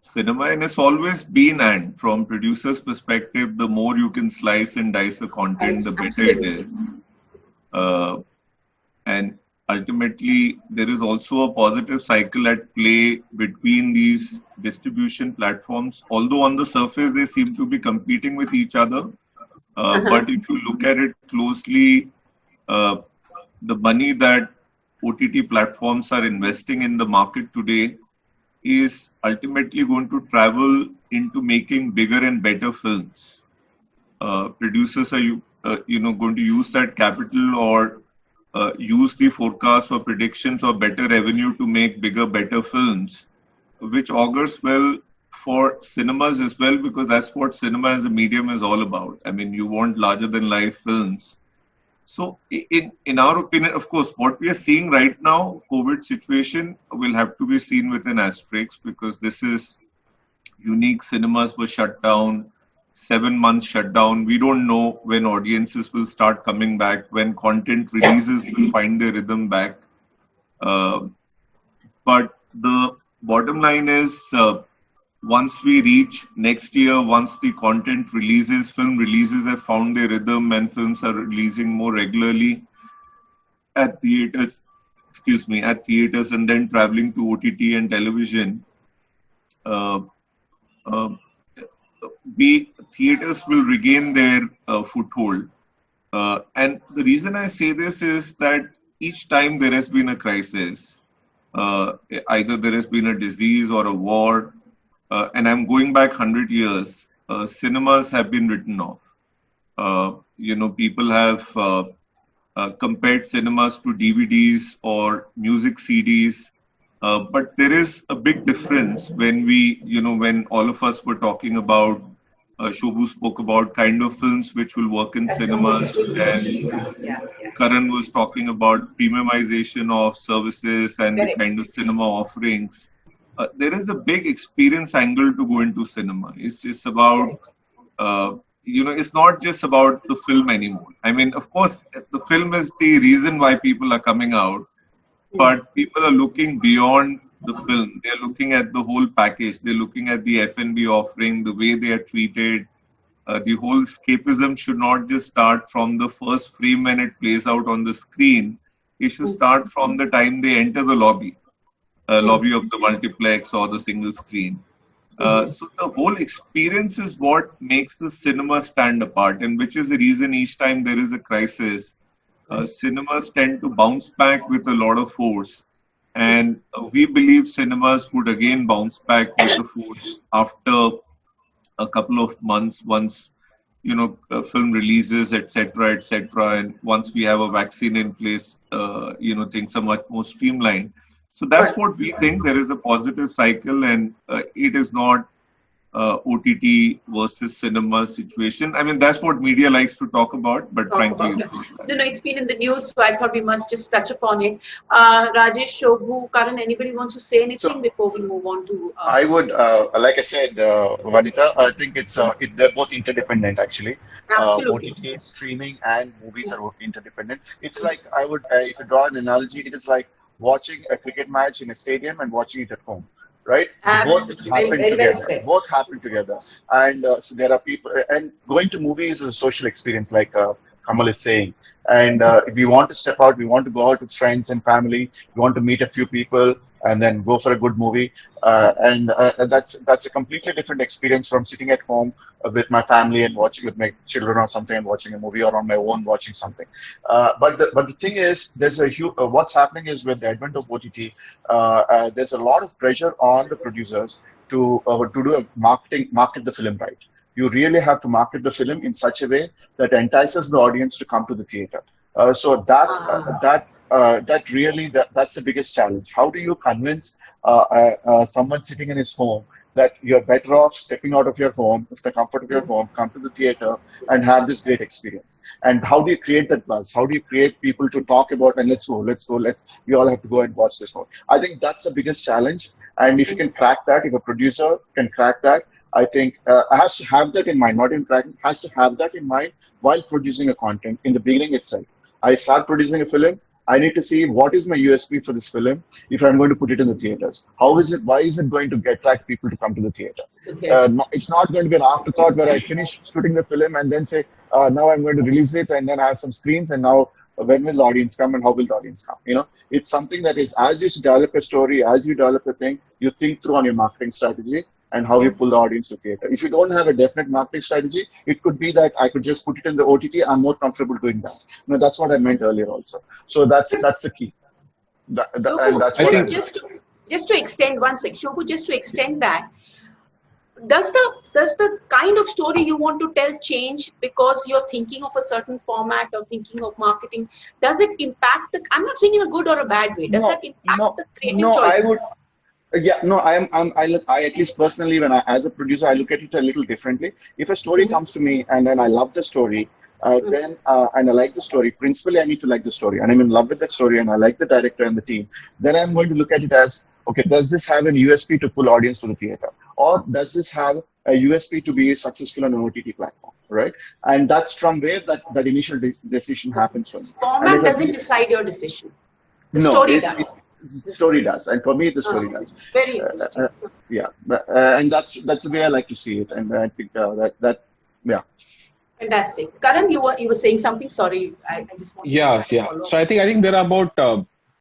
cinema, and it's always been, and from producer's perspective, the more you can slice and dice the content, the better it is. And ultimately, there is also a positive cycle at play between these distribution platforms, although on the surface they seem to be competing with each other. But if you look at it closely, the money that OTT platforms are investing in the market today is ultimately going to travel into making bigger and better films. Producers are going to use that capital or use the forecasts or predictions or better revenue to make bigger, better films, which augurs well for cinemas as well, because that's what cinema as a medium is all about. I mean, you want larger than life films. So in our opinion, of course, what we are seeing right now, COVID situation, will have to be seen with an asterisk, because this is unique. Cinemas were shut down, 7 months shut down. We don't know when audiences will start coming back, when content releases will find their rhythm back. But the bottom line is, once we reach next year, once the content releases, film releases have found their rhythm and films are releasing more regularly at theaters, and then traveling to OTT and television, theaters will regain their foothold. And the reason I say this is that each time there has been a crisis, either there has been a disease or a war, and I'm going back 100 years, cinemas have been written off. People have compared cinemas to DVDs or music CDs. But there is a big difference when when all of us were talking about, Shobhu spoke about kind of films which will work in cinemas, and Karan was talking about premiumization of services and the kind of cinema offerings. There is a big experience angle to go into cinema. It's about, it's not just about the film anymore. I mean, of course, the film is the reason why people are coming out, but people are looking beyond the film. They're looking at the whole package. They're looking at the F&B offering, the way they are treated. The whole escapism should not just start from the first frame when it plays out on the screen. It should start from the time they enter the lobby of the multiplex or the single screen. So the whole experience is what makes the cinema stand apart, and which is the reason each time there is a crisis, cinemas tend to bounce back with a lot of force. And we believe cinemas would again bounce back with the force after a couple of months, once film releases, etc., and once we have a vaccine in place, things are much more streamlined. So that's what we think. There is a positive cycle, and it is not OTT versus cinema situation. I mean, that's what media likes to talk about, but frankly, it's not. No, it's been in the news, so I thought we must just touch upon it. Rajesh, Shobhu, Karan, anybody wants to say anything before we move on to? I would, like I said, Vanita, I think they're both interdependent actually. Absolutely. OTT, streaming, and movies are interdependent. It's like, I would, if you draw an analogy, it is like watching a cricket match in a stadium and watching it at home. Right? Absolutely. Both happen together. And so there are people, and going to movies is a social experience, like Kamal is saying. And if we want to step out, we want to go out with friends and family, we want to meet a few people and then go for a good movie. And that's a completely different experience from sitting at home with my family and watching with my children or something and watching a movie, or on my own watching something. But the thing is, there's a huge, what's happening is with the advent of OTT, there's a lot of pressure on the producers to do a market the film right. You really have to market the film in such a way that entices the audience to come to the theater. So that's the biggest challenge. How do you convince someone sitting in his home that you're better off stepping out of your home, with the comfort of your home, come to the theater and have this great experience? And how do you create that buzz? How do you create people to talk about, and let's go, we all have to go and watch this movie? I think that's the biggest challenge. And if you can crack that, if a producer can crack that, I think has to have that in mind, not in cracking, has to have that in mind while producing a content in the beginning itself. I start producing a film, I need to see what is my USP for this film if I'm going to put it in the theaters. Why is it going to attract people to come to the theater? It's not going to be an afterthought where I finish shooting the film and then say, now I'm going to release it and then I have some screens, and now when will the audience come and how will the audience come? It's something that is, as you develop a story, as you develop a thing, you think through on your marketing strategy and how you pull the audience to theater. If you don't have a definite marketing strategy, it could be that I could just put it in the OTT. I'm more comfortable doing that. That's what I meant earlier also. So that's the key. Just to extend one sec, Shobhu, just to extend that, does the kind of story you want to tell change because you're thinking of a certain format or thinking of marketing? Does it impact the? I'm not saying in a good or a bad way. Does that impact the creative choices? I at least personally, as a producer, I look at it a little differently. If a story comes to me and then I love the story, and I like the story, principally I need to like the story, and I'm in love with that story, and I like the director and the team, then I'm going to look at it as, okay, does this have an USP to pull audience to the theater? Or does this have a USP to be successful on an OTT platform, right? And that's from where that initial decision happens from. Format doesn't decide your decision. The story does. The story does, and for me, the story does. Very interesting. And that's the way I like to see it, and I think yeah. Fantastic. Karan, you were saying something. Sorry, I just want. Yeah. So I think there are about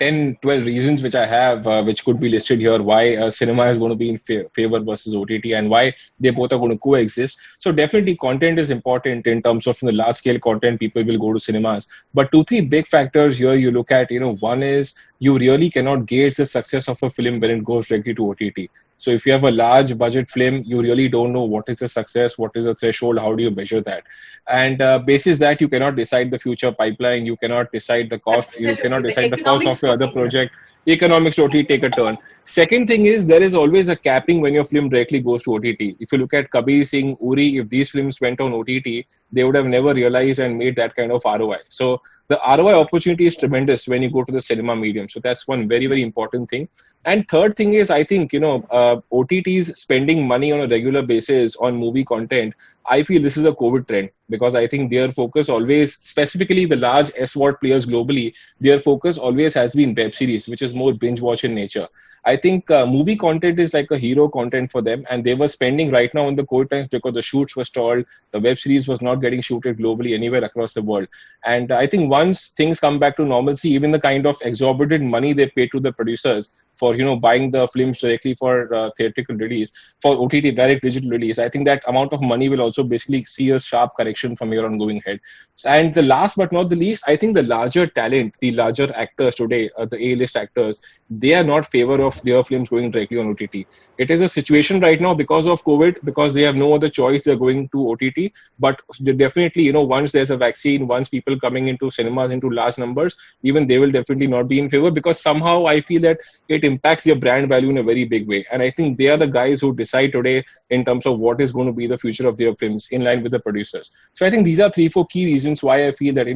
10, 12 reasons which I have, which could be listed here, why cinema is going to be in favor versus OTT, and why they both are going to coexist. So definitely content is important in terms of the large scale content, people will go to cinemas. But 2-3 big factors here you look at, one is you really cannot gauge the success of a film when it goes directly to OTT. So if you have a large budget film, you really don't know what is the success, what is the threshold, how do you measure that? And basis that, you cannot decide the future pipeline, you cannot decide the cost, you cannot Absolutely. The decide the cost of economics your other totally. project. Economics totally take a turn. Second thing is, there is always a capping when your film directly goes to OTT. If you look at Kabir Singh, Uri, if these films went on OTT, they would have never realized and made that kind of ROI. So the ROI opportunity is tremendous when you go to the cinema medium. So that's one very, very important thing. And third thing is, I think, OTTs spending money on a regular basis on movie content, I feel this is a COVID trend, because I think their focus always, specifically the large SWOT players globally, their focus always has been web series, which is more binge watch in nature. I think movie content is like a hero content for them, and they were spending right now in the COVID times because the shoots were stalled, the web series was not getting shooted globally anywhere across the world. And I think once things come back to normalcy, even the kind of exorbitant money they pay to the producers for buying the films directly for theatrical release, for OTT direct digital release, I think that amount of money will also basically see a sharp correction from here on going ahead. And the last but not the least, I think the larger talent, the larger actors today, the A-list actors, they are not favor of their films going directly on OTT. It is a situation right now because of COVID, because they have no other choice, they're going to OTT. But they definitely, once there's a vaccine, once people coming into cinemas into large numbers, even they will definitely not be in favor, because somehow I feel that it impacts their brand value in a very big way. And I think they are the guys who decide today in terms of what is going to be the future of their films in line with the producers. So I think these are 3-4 key reasons why I feel that,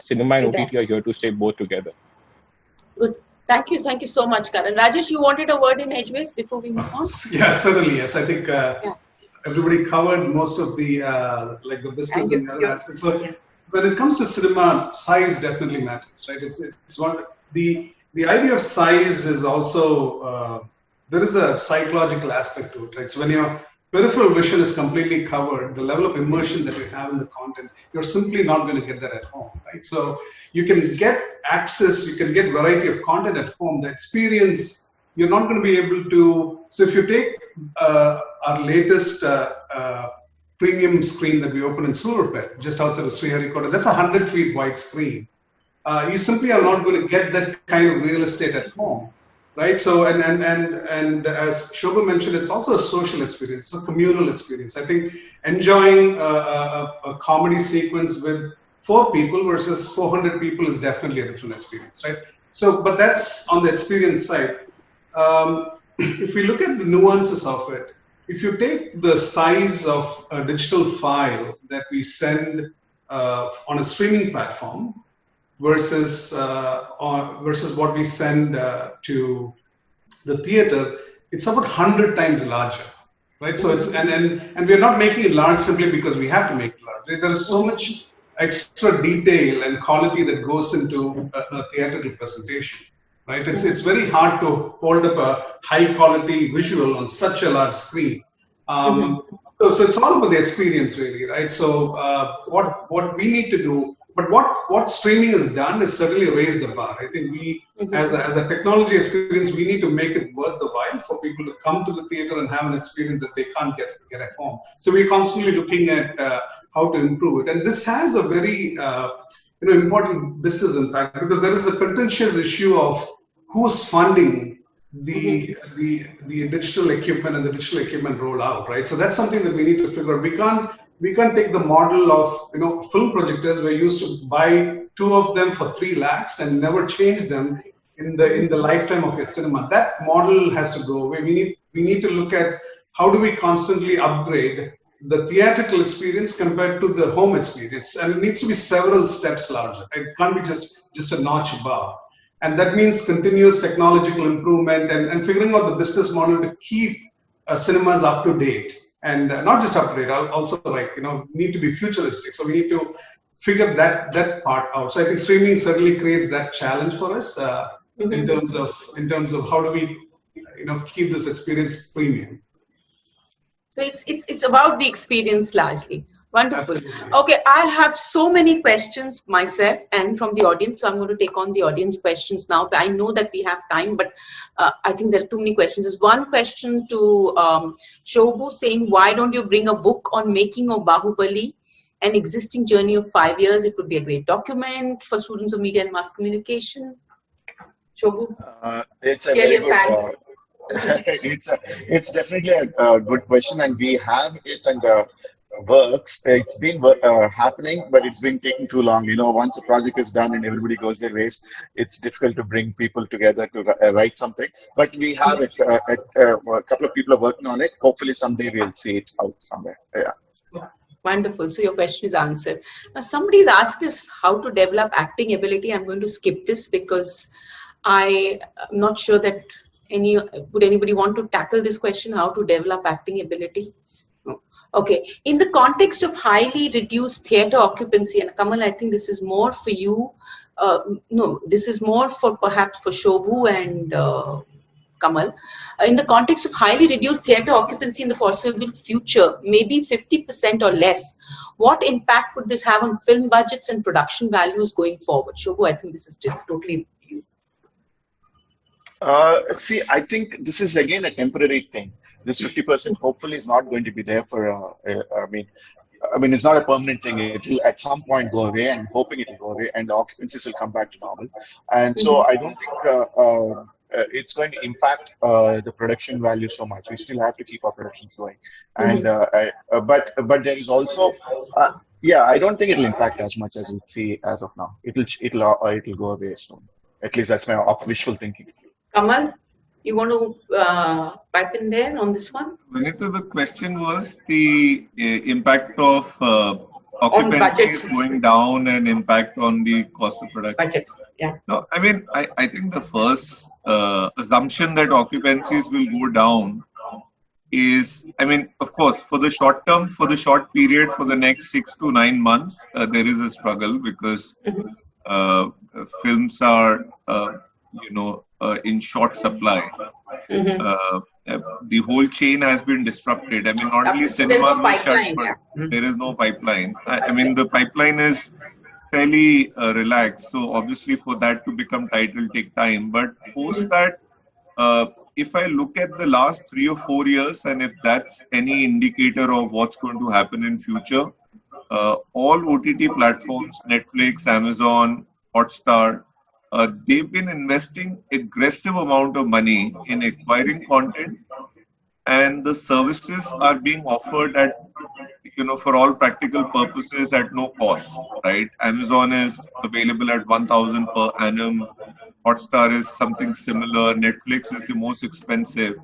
cinema and OTT are here to stay both together. Good. Thank you so much, Karan. Rajesh, you wanted a word in edgeways before we move on? Yeah, certainly. Yes, I think everybody covered most of the like the business and the other aspects. So when it comes to cinema, size definitely matters, right? It's one the idea of size is also there is a psychological aspect to it, right? So when your peripheral vision is completely covered, the level of immersion that you have in the content, you're simply not going to get that at home, right? So you can get access, you can get variety of content at home. The experience, you're not going to be able to. So if you take our latest premium screen that we opened in Surapet, just outside of Sriharikota, that's 100 feet wide screen. You simply are not going to get that kind of real estate at home, right? So and as Shobha mentioned, it's also a social experience, it's a communal experience. I think enjoying a comedy sequence with 4 people versus 400 people is definitely a different experience, right? So, but that's on the experience side. If we look at the nuances of it, if you take the size of a digital file that we send on a streaming platform versus what we send to the theater, it's about 100 times larger, right? So it's and we're not making it large simply because we have to make it large. Right? There is so much extra detail and quality that goes into a theatrical presentation, right? It's very hard to hold up a high quality visual on such a large screen. So it's all about the experience, really, right? So what we need to do, but what streaming has done is certainly raise the bar. I think we, as a technology experience, we need to make it worth the while for people to come to the theater and have an experience that they can't get at home. So we're constantly looking at how to improve it, and this has a very important business impact, because there is a contentious issue of who's funding the digital equipment and the digital equipment rollout, right? So that's something that we need to figure out. We can't take the model of film projectors. We're used to buy 2 of them for 3 lakhs and never change them in the lifetime of your cinema. That model has to go away. We need to look at how do we constantly upgrade the theatrical experience compared to the home experience, and it needs to be several steps larger. It can't be just a notch above. And that means continuous technological improvement and figuring out the business model to keep cinemas up to date, and not just up to date, also need to be futuristic. So we need to figure that part out. So I think streaming certainly creates that challenge for us in terms of how do we keep this experience premium. So it's about the experience largely. Wonderful. Absolutely. Okay, I have so many questions myself and from the audience, so I'm going to take on the audience questions now. But I know that we have time, but I think there are too many questions. There's one question to Shobhu saying, why don't you bring a book on making of Bahubali, an existing journey of 5 years? It would be a great document for students of media and mass communication. Shobhu? It's a very good. It's definitely a good question, and we have it and works. It's been happening, but it's been taking too long. Once a project is done and everybody goes their ways, it's difficult to bring people together to write something. But we have it. A couple of people are working on it. Hopefully, someday we'll see it out somewhere. Yeah. Wonderful. So your question is answered. Now somebody's asked this, how to develop acting ability. I'm going to skip this because I'm not sure that would anybody want to tackle this question, how to develop acting ability? No. Okay. In the context of highly reduced theatre occupancy, and Kamal, I think this is more for you. No, this is more for perhaps for Shobhu and Kamal. In the context of highly reduced theatre occupancy in the foreseeable future, maybe 50% or less, what impact would this have on film budgets and production values going forward? Shobhu, I think this is totally you. See, I think this is again a temporary thing. This 50% hopefully is not going to be there for. I mean, it's not a permanent thing. It will at some point go away, and hoping it will go away, and the occupancies will come back to normal. And so I don't think it's going to impact the production value so much. We still have to keep our productions going, and but there is also. I don't think it'll impact as much as we see as of now. It'll go away soon. At least that's my wishful thinking. Kamal, you want to pipe in there on this one? Vanita, the question was the impact of occupancy going down and impact on the cost of production. Budgets, yeah. No, I mean, I think the first assumption that occupancies will go down is, I mean, of course, for the short term, for the short period, for the next 6 to 9 months, there is a struggle because films are, in short supply. The whole chain has been disrupted. I mean, not only cinema was shut, but there is no pipeline. I mean, the pipeline is fairly relaxed. So obviously for that to become tight will take time. But post that, if I look at the last 3 or 4 years, and if that's any indicator of what's going to happen in future, all OTT platforms, Netflix, Amazon, Hotstar, they've been investing aggressive amount of money in acquiring content, and the services are being offered at, for all practical purposes at no cost, right? Amazon is available at 1,000 per annum. Hotstar is something similar. Netflix is the most expensive.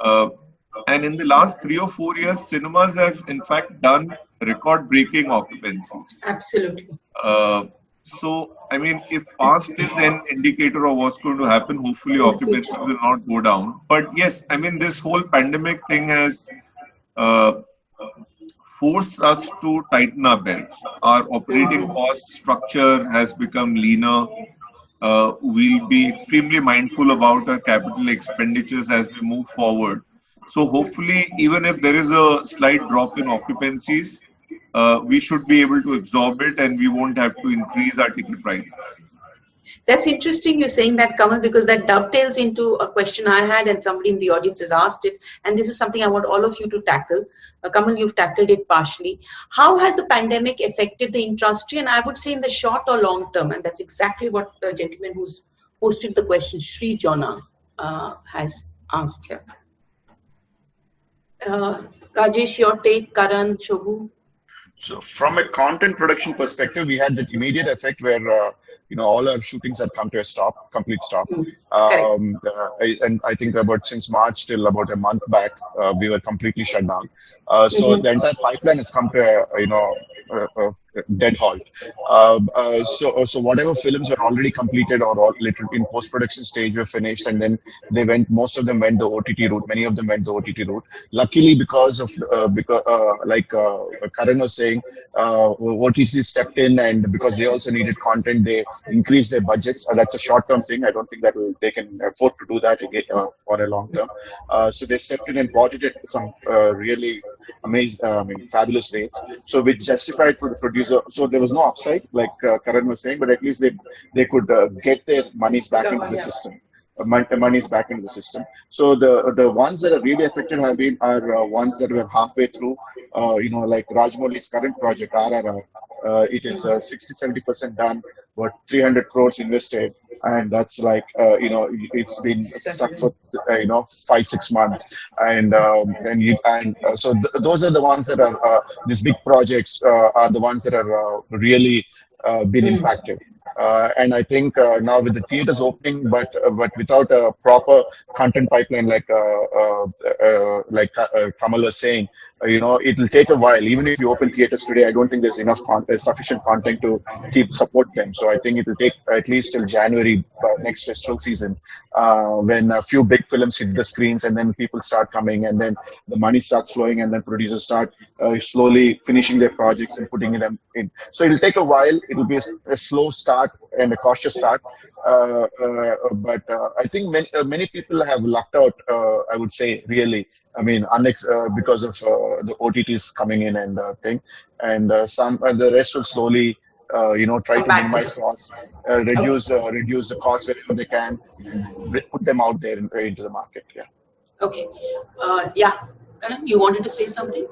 And in the last 3 or 4 years, cinemas have in fact done record-breaking occupancies. Absolutely. So, I mean, if past is an indicator of what's going to happen, hopefully occupancy will not go down. But yes, I mean, this whole pandemic thing has forced us to tighten our belts. Our operating cost structure has become leaner. We'll be extremely mindful about our capital expenditures as we move forward. So hopefully, even if there is a slight drop in occupancies, we should be able to absorb it and we won't have to increase our ticket prices. That's interesting you're saying that, Kamal, because that dovetails into a question I had and somebody in the audience has asked it. And this is something I want all of you to tackle. Kamal, you've tackled it partially. How has the pandemic affected the industry? And I would say in the short or long term, and that's exactly what the gentleman who's posted the question, Sri Jonna, has asked here. Rajesh, your take, Karan, Shobhu? So from a content production perspective, we had that immediate effect where all our shootings had come to a complete stop. And I think since March till about a month back, we were completely shut down. So the entire pipeline has come to a dead halt. So whatever films were already completed or literally in post-production stage were finished, and then most of them went the OTT route. Many of them went the OTT route. Luckily, because like Karan was saying, OTT stepped in, and because they also needed content, they increased their budgets. That's a short-term thing. I don't think they can afford to do that again for a long term. So they stepped in and bought it at some really amazing, fabulous rates. So which justified for the producer. So there was no upside, like Karan was saying, but at least they could get their monies back into the system. money is back into the system. So the ones that are really affected are ones that were halfway through. Like Rajmouli's current project, RRR. It is 60-70% done, but 300 crores invested, and that's like it's been stuck for 5-6 months, and so those are the ones that are these big projects are the ones that are really been impacted. And I think now with the theaters opening, but without a proper content pipeline, like Kamal was saying, it will take a while. Even if you open theaters today, I don't think there's sufficient content to support them. So I think it will take at least till January next festival season, when a few big films hit the screens, and then people start coming, and then the money starts flowing, and then producers start slowly finishing their projects and putting them in. So it'll take a while. It will be a slow start and a cautious start. But I think many people have lucked out, I would say, really. I mean, because of the OTTs coming in and thing, and the rest will slowly, try to minimize costs, reduce the costs wherever they can, and put them out there into the market. Yeah. Okay. Karan, you wanted to say something?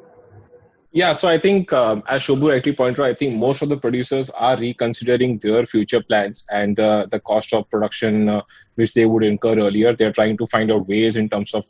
Yeah, so I think, as Shobhu rightly pointed out, I think most of the producers are reconsidering their future plans and the cost of production which they would incur earlier. They're trying to find out ways in terms of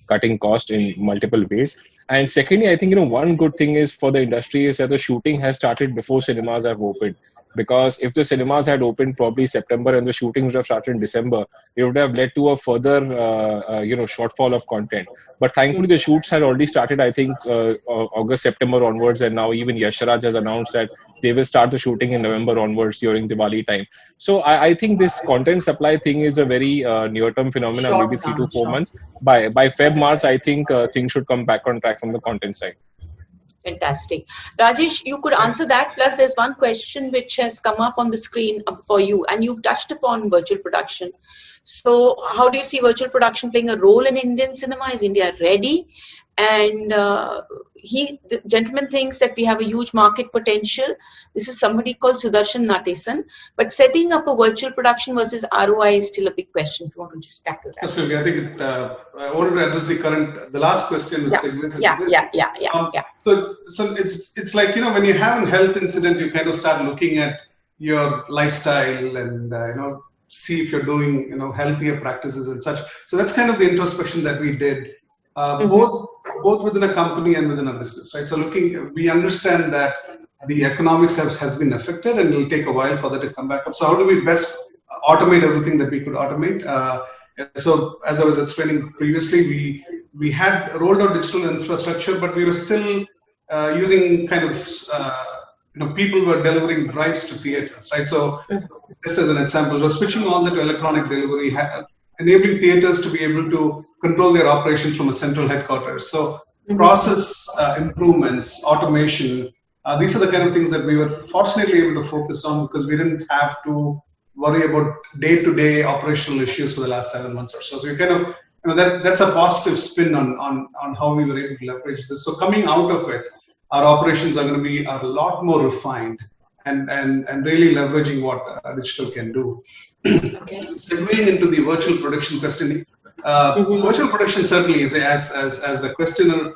cutting cost in multiple ways. And secondly, I think one good thing is for the industry is that the shooting has started before cinemas have opened. Because if the cinemas had opened probably September and the shooting would have started in December, it would have led to a further shortfall of content. But thankfully, the shoots had already started, I think, August, September onwards, and now even Yash Raj has announced that they will start the shooting in November onwards during Diwali time. So I think this content supply thing is a very near-term phenomenon, maybe 3 to 4 months. By Feb, March, I think things should come back on track from the content side. Fantastic. Rajesh, you could answer that. Plus, there's one question which has come up on the screen for you, and you've touched upon virtual production. So, how do you see virtual production playing a role in Indian cinema? Is India ready? And the gentleman thinks that we have a huge market potential. This is somebody called Sudarshan Natesan. But setting up a virtual production versus ROI is still a big question. If you want to just tackle that. Absolutely. I think I wanted to address the last question. Which segues into this. So it's like, when you have a health incident, you kind of start looking at your lifestyle and, see if you're doing, healthier practices and such. So that's kind of the introspection that we did. Both within a company and within a business, right? So we understand that the economics has been affected, and it will take a while for that to come back up. So how do we best automate everything that we could automate? So as I was explaining previously, we had rolled out digital infrastructure, but we were still using kind of people were delivering drives to theaters, right? So just as an example, we're switching all that to electronic delivery, enabling theaters to be able to control their operations from a central headquarters. So process improvements, automation, these are the kind of things that we were fortunately able to focus on, because we didn't have to worry about day-to-day operational issues for the last 7 months or so. So we kind of, that's a positive spin on how we were able to leverage this. So coming out of it, our operations are going to be a lot more refined and really leveraging what digital can do. Okay. Segueing into the virtual production question, virtual production certainly is, as the questioner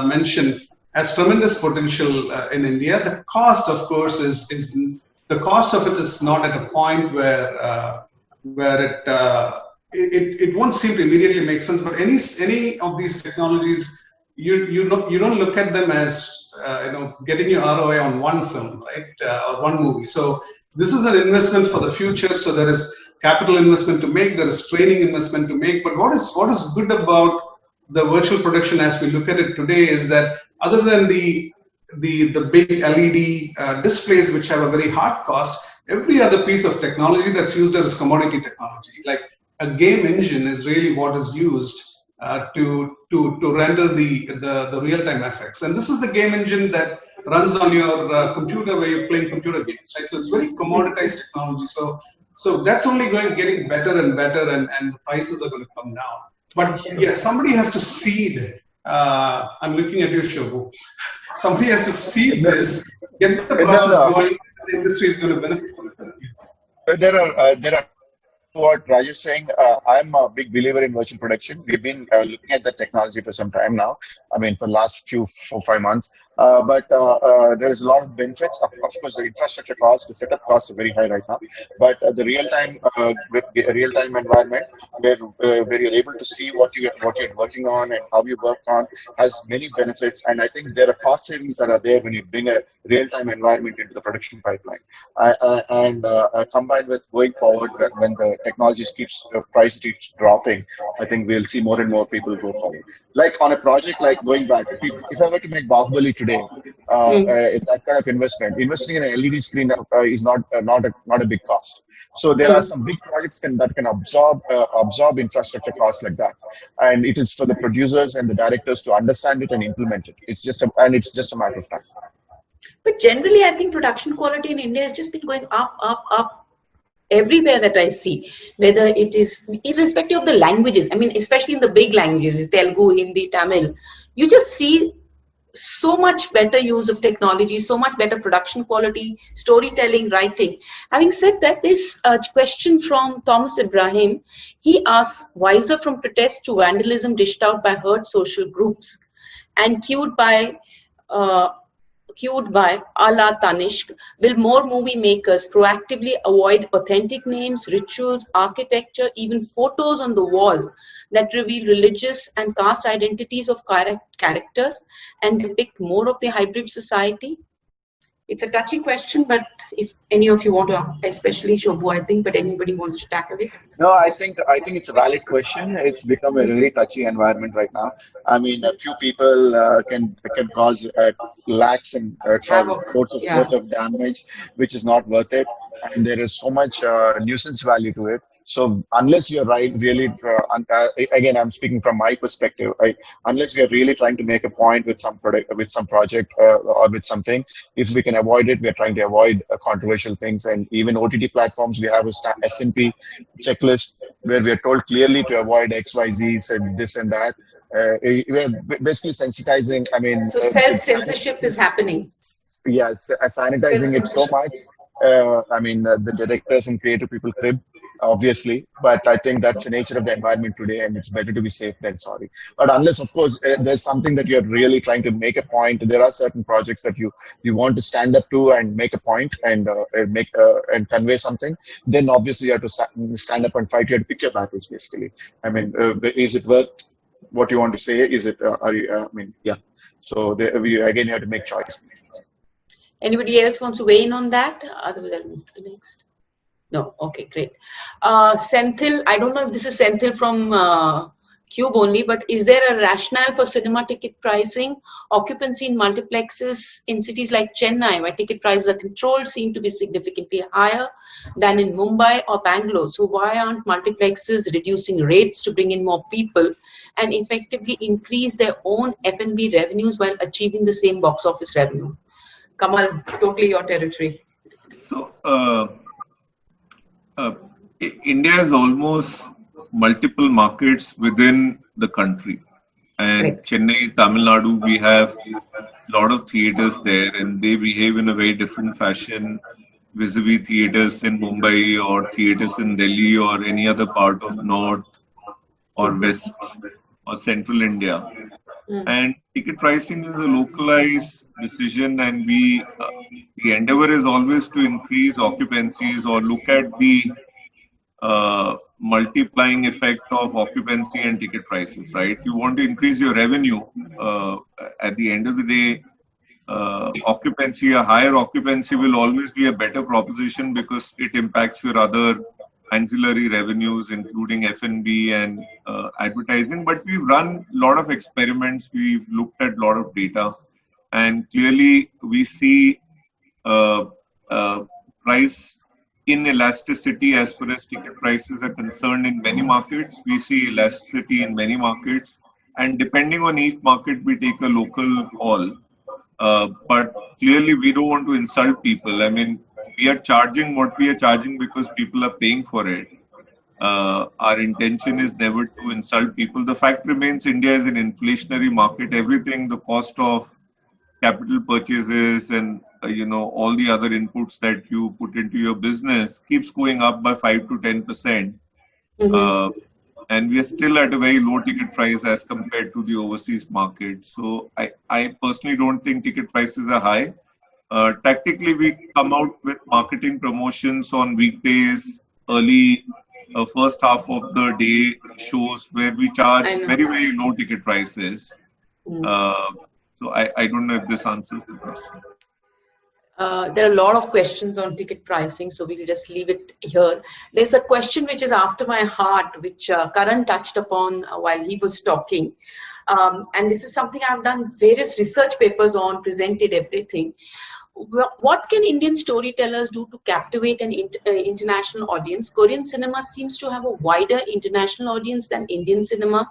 mentioned, has tremendous potential in India. The cost, of course, is the cost of it is not at a point where it won't seem to immediately make sense. But any of these technologies, you don't look at them as getting your ROI on one film, right, or one movie. So this is an investment for the future. So there is capital investment to make, there is training investment to make. But what is good about the virtual production as we look at it today is that other than the big LED displays, which have a very hard cost, every other piece of technology that's used there is commodity technology. Like a game engine is really what is used to render the real-time effects. And this is the game engine that runs on your computer where you're playing computer games, right? So it's very commoditized technology. So that's only getting better and better, and the prices are going to come down. But yes, somebody has to seed. I'm looking at you, Shobhu. Somebody has to seed this, get the process going, and the industry is going to benefit from it. There are what Raj is saying, I'm a big believer in virtual production. We've been looking at the technology for some time now. I mean, for the last few 4 5 months. But there is a lot of benefits. Of course, the infrastructure costs, the setup costs are very high right now. But the real-time environment where you're able to see what you're working on and how you work on has many benefits. And I think there are cost savings that are there when you bring a real-time environment into the production pipeline. And combined with going forward, when the technologies price keeps dropping, I think we'll see more and more people go forward. Like on a project like going back, if I were to make Bahubali today, that kind of investing in an LED screen is not a big cost. So there are some big projects that can absorb infrastructure costs like that, and it is for the producers and the directors to understand it and implement it. It's just a matter of time. But generally, I think production quality in India has just been going up everywhere that I see, whether it is irrespective of the languages. I mean, especially in the big languages, Telugu, Hindi, Tamil, you just see so much better use of technology, so much better production quality, storytelling, writing. Having said that, this question from Thomas Ibrahim, he asks, wiser from protest to vandalism dished out by herd social groups and cued by Allah Tanishq, will more movie makers proactively avoid authentic names, rituals, architecture, even photos on the wall that reveal religious and caste identities of characters and depict more of the hybrid society? It's a touchy question, but if any of you want to, especially Shobhu, I think, but anybody wants to tackle it. No, I think it's a valid question. It's become a very touchy environment right now. I mean, a few people can cause lakhs and crores of damage, which is not worth it. And there is so much nuisance value to it. So unless you're really, again, I'm speaking from my perspective. Unless we are really trying to make a point with some project or with something, if we can avoid it, we are trying to avoid controversial things. And even OTT platforms, we have a S&P checklist where we are told clearly to avoid X, Y, Z's and this and that. We are basically sensitizing. I mean, so self-censorship is happening. Yes, sanitizing it so much. I mean, the directors and creative people crib, obviously, but I think that's the nature of the environment today, and it's better to be safe than sorry. But unless, of course, there's something that you're really trying to make a point, there are certain projects that you want to stand up to and make a point and and convey something, then obviously you have to stand up and fight. You have to pick your battles, basically. I mean, is it worth what you want to say? Is it, I mean, yeah. So again, you have to make choice. Anybody else wants to weigh in on that? Otherwise, I'll move to the next. No, okay, great. Senthil, I don't know if this is Senthil from Cube only, but is there a rationale for cinema ticket pricing? Occupancy in multiplexes in cities like Chennai, where ticket prices are controlled, seem to be significantly higher than in Mumbai or Bangalore. So why aren't multiplexes reducing rates to bring in more people and effectively increase their own F&B revenues while achieving the same box office revenue? Kamal, totally your territory. So, India has almost multiple markets within the country. And Right. Chennai, Tamil Nadu, we have a lot of theaters there, and they behave in a very different fashion vis-a-vis theaters in Mumbai or theaters in Delhi or any other part of North or West or Central India. And ticket pricing is a localized decision, and the endeavor is always to increase occupancies or look at the multiplying effect of occupancy and ticket prices, right? If you want to increase your revenue, at the end of the day, occupancy, a higher occupancy will always be a better proposition because it impacts your other ancillary revenues, including F&B and advertising. But we've run a lot of experiments. We've looked at a lot of data, and clearly we see price inelasticity as far as ticket prices are concerned in many markets. We see elasticity in many markets, and depending on each market, we take a local call. But clearly, we don't want to insult people. I mean, we are charging what we are charging because people are paying for it. Our intention is never to insult people. The fact remains, India is an inflationary market. Everything, the cost of capital purchases and all the other inputs that you put into your business keeps going up by 5 to 10%. And we are still at a very low ticket price as compared to the overseas market. So I personally don't think ticket prices are high. Tactically, we come out with marketing promotions on weekdays, early first half of the day shows where we charge very, very low ticket prices. So I don't know if this answers the question. There are a lot of questions on ticket pricing, so we'll just leave it here. There's a question which is after my heart, which Karan touched upon while he was talking. And this is something I've done various research papers on, presented everything. What can Indian storytellers do to captivate an international audience? Korean cinema seems to have a wider international audience than Indian cinema,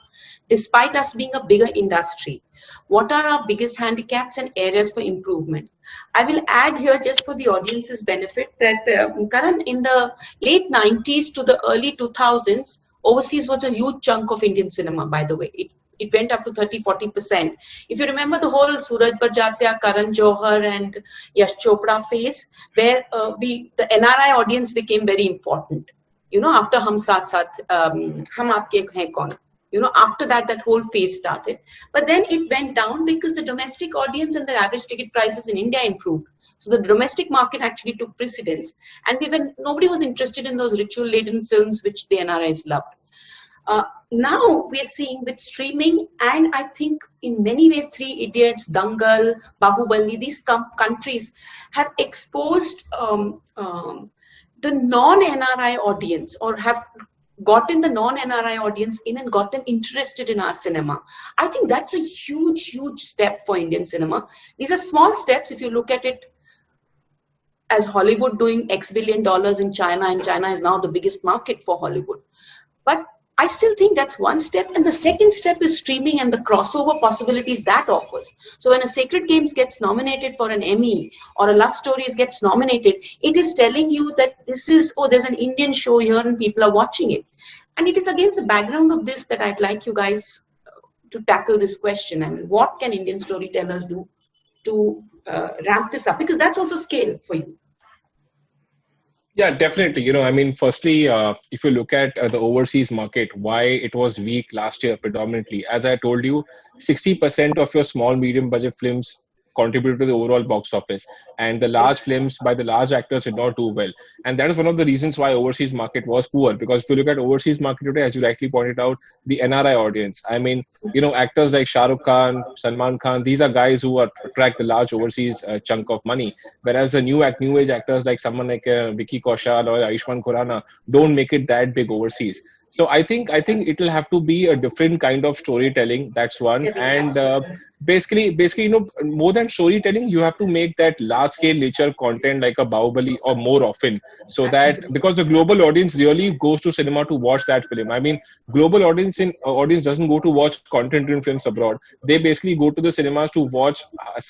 despite us being a bigger industry. What are our biggest handicaps and areas for improvement? I will add here, just for the audience's benefit, that Karan, in the late 90s to the early 2000s, overseas was a huge chunk of Indian cinema, by the way. It went up to 30-40%. If you remember the whole Suraj Barjatya, Karan Johar and Yash Chopra phase, where the NRI audience became very important. You know, after Hum Saath Saath, Hum Aapke Hain Kaun. You know, after that, that whole phase started. But then it went down because the domestic audience and the average ticket prices in India improved. So the domestic market actually took precedence. And nobody was interested in those ritual-laden films which the NRIs loved. Now we're seeing with streaming, and I think in many ways, Three Idiots, Dangal, Bahubali, these countries have exposed the non-NRI audience, or have gotten the non-NRI audience in and got them interested in our cinema. I think that's a huge, huge step for Indian cinema. These are small steps if you look at it as Hollywood doing X billion dollars in China, and China is now the biggest market for Hollywood. But I still think that's one step. And the second step is streaming and the crossover possibilities that offers. So when a Sacred Games gets nominated for an Emmy, or a Lust Stories gets nominated, it is telling you that this is, oh, there's an Indian show here and people are watching it. And it is against the background of this that I'd like you guys to tackle this question. I mean, what can Indian storytellers do to ramp this up? Because that's also scale for you. Yeah, definitely. You know, I mean, firstly, if you look at the overseas market, why it was weak last year predominantly, as I told you, 60% of your small, medium budget films contributed to the overall box office, and the large films by the large actors did not do well. And that is one of the reasons why overseas market was poor, because if you look at overseas market today, as you rightly pointed out, the NRI audience, I mean, you know, actors like Shah Rukh Khan, Salman Khan, these are guys who attract the large overseas chunk of money, whereas the new age actors like someone like Vicky Kaushal or Ayushmann Khurrana don't make it that big overseas. So I think it will have to be a different kind of storytelling. That's one. And basically, you know, more than storytelling, you have to make that large scale nature content like a Bahubali or more often, so that, because the global audience really goes to cinema to watch that film. I mean, global audience doesn't go to watch content in films abroad. They basically go to the cinemas to watch high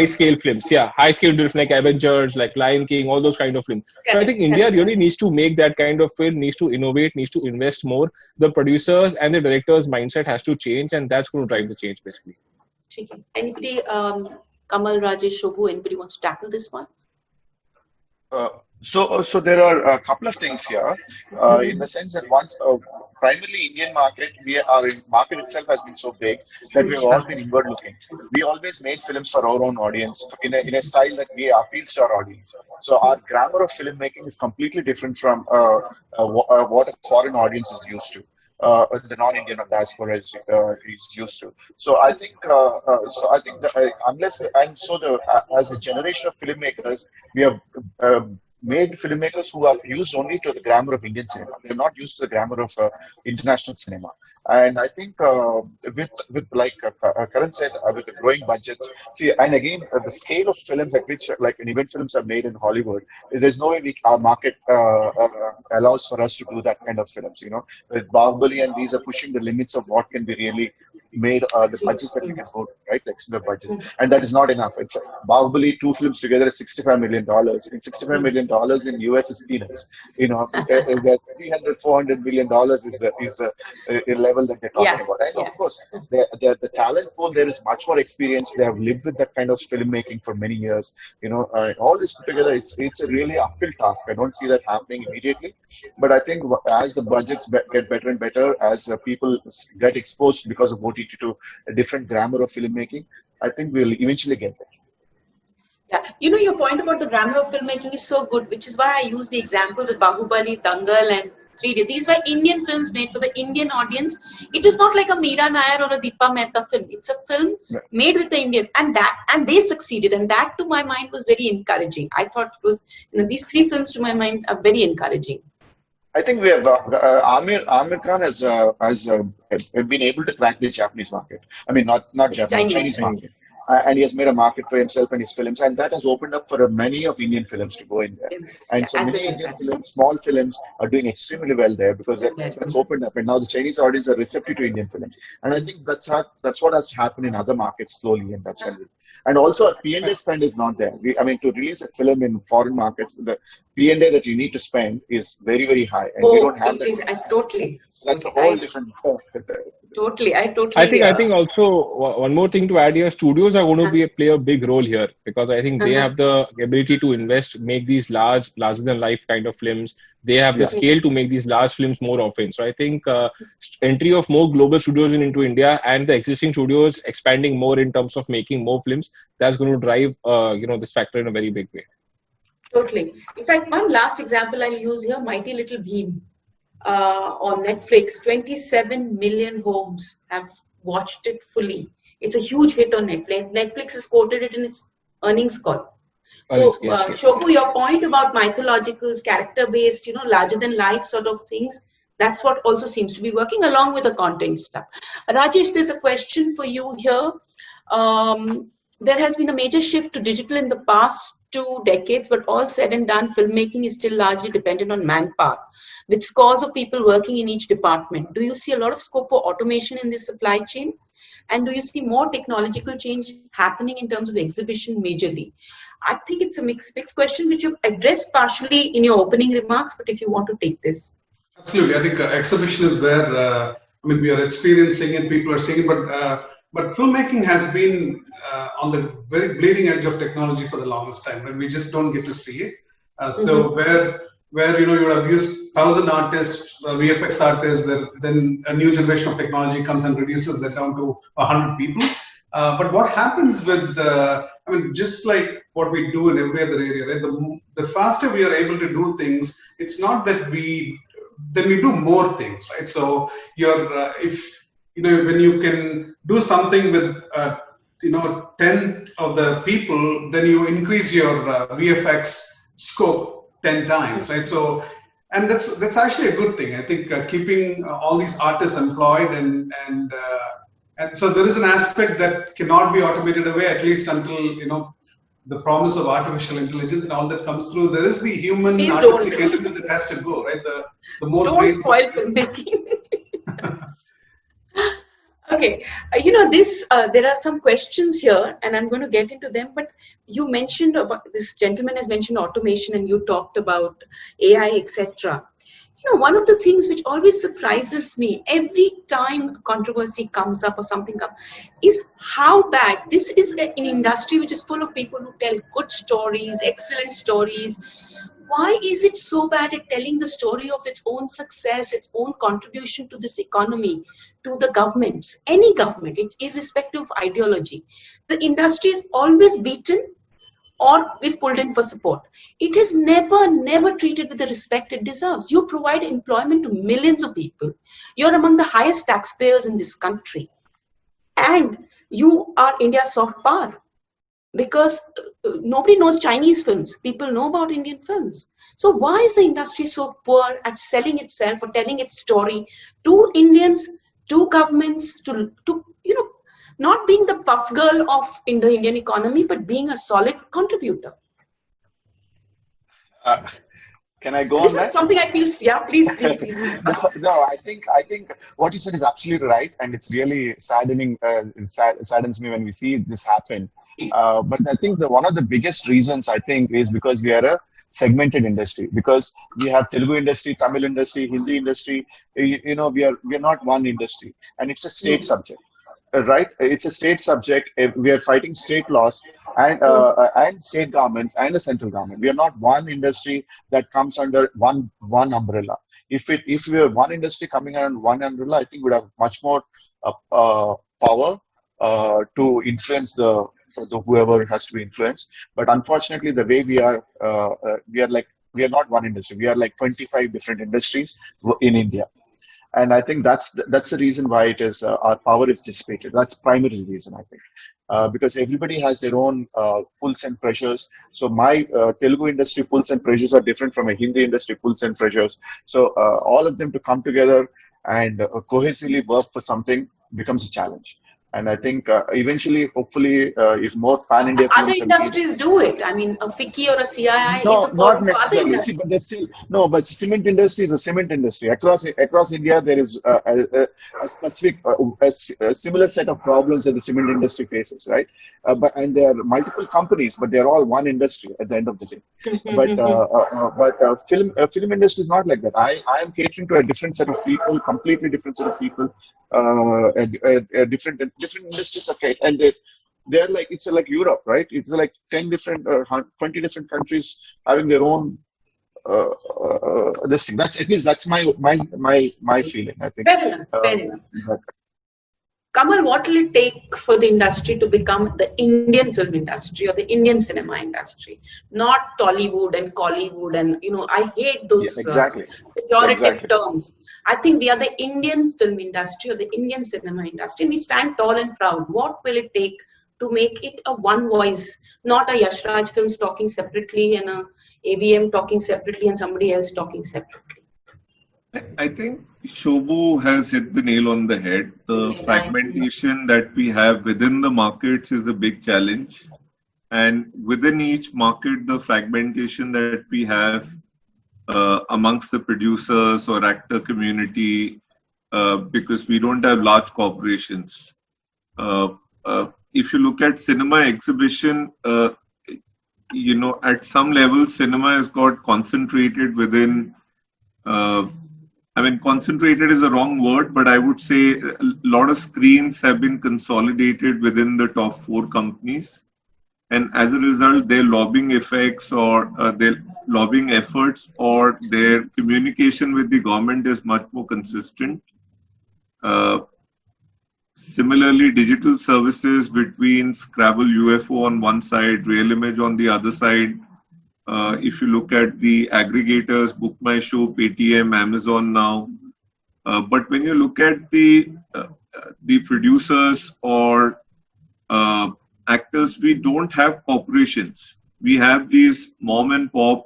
scale films. Yeah, high scale films like Avengers, like Lion King, all those kind of films. So I think India really needs to make that kind of film, needs to innovate, needs to invest more. The producers and the directors' mindset has to change, and that's going to drive the change basically. Anybody, Kamal, Rajesh, Shobhu, anybody wants to tackle this one? So there are a couple of things here, in the sense that once, primarily Indian market, our market itself has been so big that we've all been inward looking. We always made films for our own audience in a style that appeals to our audience. So our grammar of filmmaking is completely different from what a foreign audience is used to. The non-Indian diaspora is used to. So I think as a generation of filmmakers, we have made filmmakers who are used only to the grammar of Indian cinema. They're not used to the grammar of international cinema. And I think with like Karan said, with the growing budgets, and again, the scale of films at which like event films are made in Hollywood, there's no way our market allows for us to do that kind of films. You know, with Bahubali and these are pushing the limits of what can be really made, the budgets that we can go to. right? The extended budgets, and that is not enough. It's Bahubali, two films together is $65 million. And $65 million in US is peanuts. The 300, $400 million is the level that they're talking about. And of course, the talent pool there is much more experienced. They have lived with that kind of filmmaking for many years. All this put together, it's a really uphill task. I don't see that happening immediately, but I think as the budgets get better and better, as people get exposed because of OTT to a different grammar of filmmaking, I think we'll eventually get there. Yeah, your point about the grammar of filmmaking is so good, which is why I use the examples of Bahubali, Dangal, and 3D. These were Indian films made for the Indian audience. It is not like a Meera Nair or a Deepa Mehta film. It's a film made with the Indian, and they succeeded. And that, to my mind, was very encouraging. I thought it was, these three films, to my mind, are very encouraging. I think we have Amir Khan has been able to crack the Japanese market. I mean, not Japanese, Chinese market. And he has made a market for himself and his films, and that has opened up for many of Indian films to go in there. And so many Indian films, small films, are doing extremely well there because that's opened up, and now the Chinese audience are receptive to Indian films. And I think that's what has happened in other markets slowly, and that's when. And also, a P&A spend is not there. To release a film in foreign markets, the P&A that you need to spend is very, very high, and we don't have that. Totally. So that's a whole different. Totally. I think also one more thing to add here: studios are going to play a big role here, because I think they have the ability to invest, make these larger than life kind of films. They have the scale to make these large films more often. So I think entry of more global studios into India and the existing studios expanding more in terms of making more films, that's going to drive this factor in a very big way. Totally. In fact, one last example I'll use here: Mighty Little Bean. On Netflix, 27 million homes have watched it fully. It's a huge hit on Netflix. Netflix has quoted it in its earnings call. So, Shobhu, your point about mythologicals, character-based, larger than life sort of things, that's what also seems to be working along with the content stuff. Rajesh, there's a question for you here. There has been a major shift to digital in the past 2 decades, but all said and done, filmmaking is still largely dependent on manpower, with scores of people working in each department. Do you see a lot of scope for automation in this supply chain? And do you see more technological change happening in terms of exhibition majorly? I think it's a mixed question, which you've addressed partially in your opening remarks, but if you want to take this. Absolutely. I think exhibition is where, we are experiencing it, people are seeing it, but filmmaking has been on the very bleeding edge of technology for the longest time, and we just don't get to see it. So where you would have used 1,000 artists, VFX artists, then a new generation of technology comes and reduces that down to 100 people. But what happens with just like what we do in every other area, right? The faster we are able to do things, it's not that we do more things, right? So when you can do something with 10 of the people, then you increase your VFX scope 10 times, right? So, and that's actually a good thing. I think keeping all these artists employed and so there is an aspect that cannot be automated away, at least until the promise of artificial intelligence and all that comes through. There is the human artistic element that has to go, right? The more don't spoil filmmaking. Okay, there are some questions here, and I'm going to get into them. But you mentioned this gentleman has mentioned automation, and you talked about AI, etc. One of the things which always surprises me every time controversy comes up or something comes is how bad this is an industry which is full of people who tell good stories, excellent stories. Why is it so bad at telling the story of its own success, its own contribution to this economy, to the governments, any government, it's irrespective of ideology. The industry is always beaten or is pulled in for support. It is never treated with the respect it deserves. You provide employment to millions of people. You're among the highest taxpayers in this country. And you are India's soft power. Because nobody knows Chinese films. People know about Indian films. So why is the industry so poor at selling itself or telling its story to Indians, to governments, to not being the puff girl in the Indian economy, but being a solid contributor? Can I go This on is that? something I feel, yeah, please. No, I think what you said is absolutely right, and it's really saddening. Saddens me when we see this happen. But I think one of the biggest reasons I think is because we are a segmented industry. Because we have Telugu industry, Tamil industry, Hindi industry. We are not one industry, and it's a state subject. Right? It's a state subject. We are fighting state laws and state governments and the central government. We are not one industry that comes under one umbrella. If we are one industry coming under one umbrella, I think we'd have much more power to influence the whoever has to be influenced. But unfortunately, the way we are not one industry. We are like 25 different industries in India. And I think that's the reason why it is our power is dissipated. That's primary reason, I think, because everybody has their own pulls and pressures. So my Telugu industry pulls and pressures are different from a Hindi industry pulls and pressures. So all of them to come together and cohesively work for something becomes a challenge. And I think eventually, hopefully, if more pan-India Other films industries do it. I mean, a FICCI or a CII no, is a not forum for other necessarily. industries. See, but there's still no. But cement industry is a cement industry across India. There is a specific, a similar set of problems that the cement industry faces, right? And there are multiple companies, but they're all one industry at the end of the day. But film industry is not like that. I am catering to a different set of people, completely different set of people. Different industries are created, and they're like, it's like Europe, right? It's like 10 different 20 different countries having their own this thing. That's at least that's my feeling, I think. Fair enough. Kamal, what will it take for the industry to become the Indian film industry or the Indian cinema industry, not Tollywood and Collywood? And I hate those pejorative terms. I think we are the Indian film industry or the Indian cinema industry, and we stand tall and proud. What will it take to make it a one voice, not a Yash Raj Films talking separately and a AVM talking separately and somebody else talking separately? I think Shobhu has hit the nail on the head. The fragmentation that we have within the markets is a big challenge. And within each market, the fragmentation that we have amongst the producers or actor community, because we don't have large corporations. If you look at cinema exhibition, at some level, cinema has got concentrated within concentrated is a wrong word, but I would say a lot of screens have been consolidated within the top 4 companies. And as a result, their lobbying effects or their lobbying efforts or their communication with the government is much more consistent. Similarly, digital services between Scrabble UFO on one side, Real Image on the other side. If you look at the aggregators, Book My Show, Paytm, Amazon now. But when you look at the producers or actors, we don't have corporations. We have these mom and pop,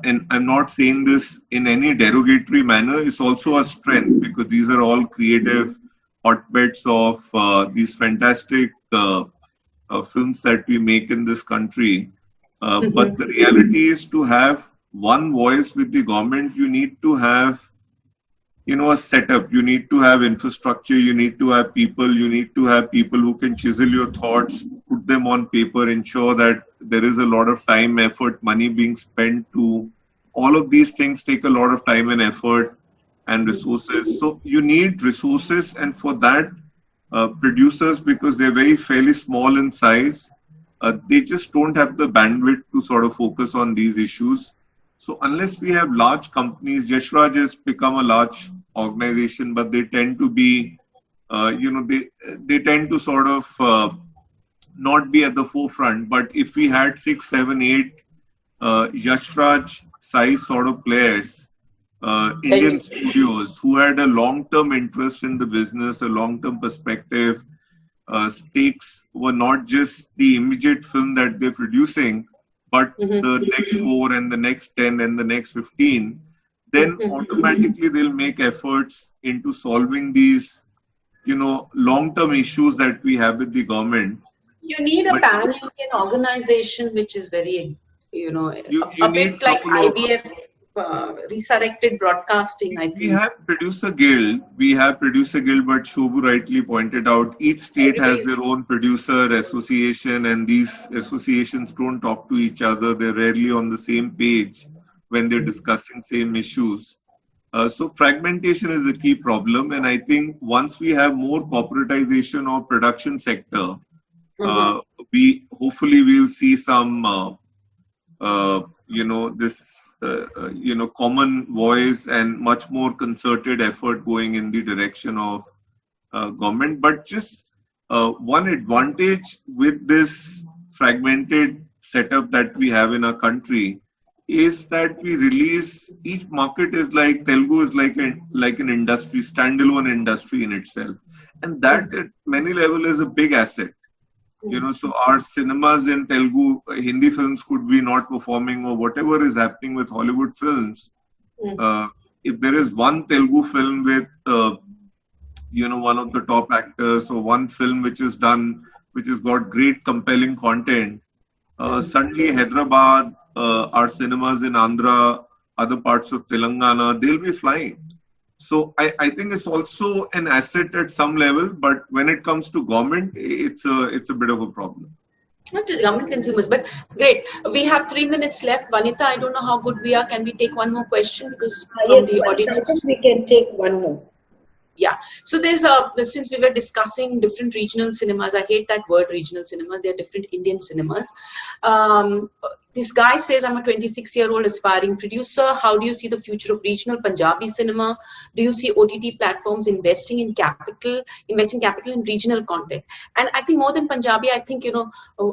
and I'm not saying this in any derogatory manner. It's also a strength because these are all creative hotbeds of these fantastic films that we make in this country. But the reality is, to have one voice with the government, you need to have, a setup. You need to have infrastructure. You need to have people. You need to have people who can chisel your thoughts, put them on paper, ensure that there is a lot of time, effort, money being spent to. All of these things take a lot of time and effort and resources. So you need resources, and for that, producers, because they're fairly small in size, they just don't have the bandwidth to sort of focus on these issues. So unless we have large companies, Yash Raj has become a large organization, but they tend to be, they tend to sort of not be at the forefront. But if we had 6, 7, 8 Yash Raj size sort of players, Indian studios who had a long-term interest in the business, a long-term perspective, stakes were not just the immediate film that they're producing, but the next 4 and the next 10 and the next 15, then automatically they'll make efforts into solving these, long-term issues that we have with the government. You need a pan-Indian organization which is very, a bit like IVF resurrected broadcasting, I think. We have producer guild, but Shobhu rightly pointed out, each state has their own producer association, and these associations don't talk to each other. They're rarely on the same page when they're discussing same issues. So fragmentation is the key problem, and I think once we have more corporatization of production sector, we hopefully will see some common voice and much more concerted effort going in the direction of government. But just one advantage with this fragmented setup that we have in our country is that we release, each market is like, Telugu is like an industry, standalone industry in itself. And that at many level is a big asset. So our cinemas in Telugu, Hindi films could be not performing, or whatever is happening with Hollywood films. If there is one Telugu film with, one of the top actors, or one film which is done, which has got great compelling content, suddenly Hyderabad, our cinemas in Andhra, other parts of Telangana, they'll be flying. So I think it's also an asset at some level, but when it comes to government, it's a bit of a problem. Not just government consumers, but great. We have 3 minutes left. Vanita, I don't know how good we are. Can we take one more question? Because from the audience, I think we can take one more. Yeah. So there's since we were discussing different regional cinemas, I hate that word, regional cinemas. They're different Indian cinemas. This guy says, I'm a 26-year-old aspiring producer. How do you see the future of regional Punjabi cinema? Do you see OTT platforms investing capital in regional content? And I think more than Punjabi, I think,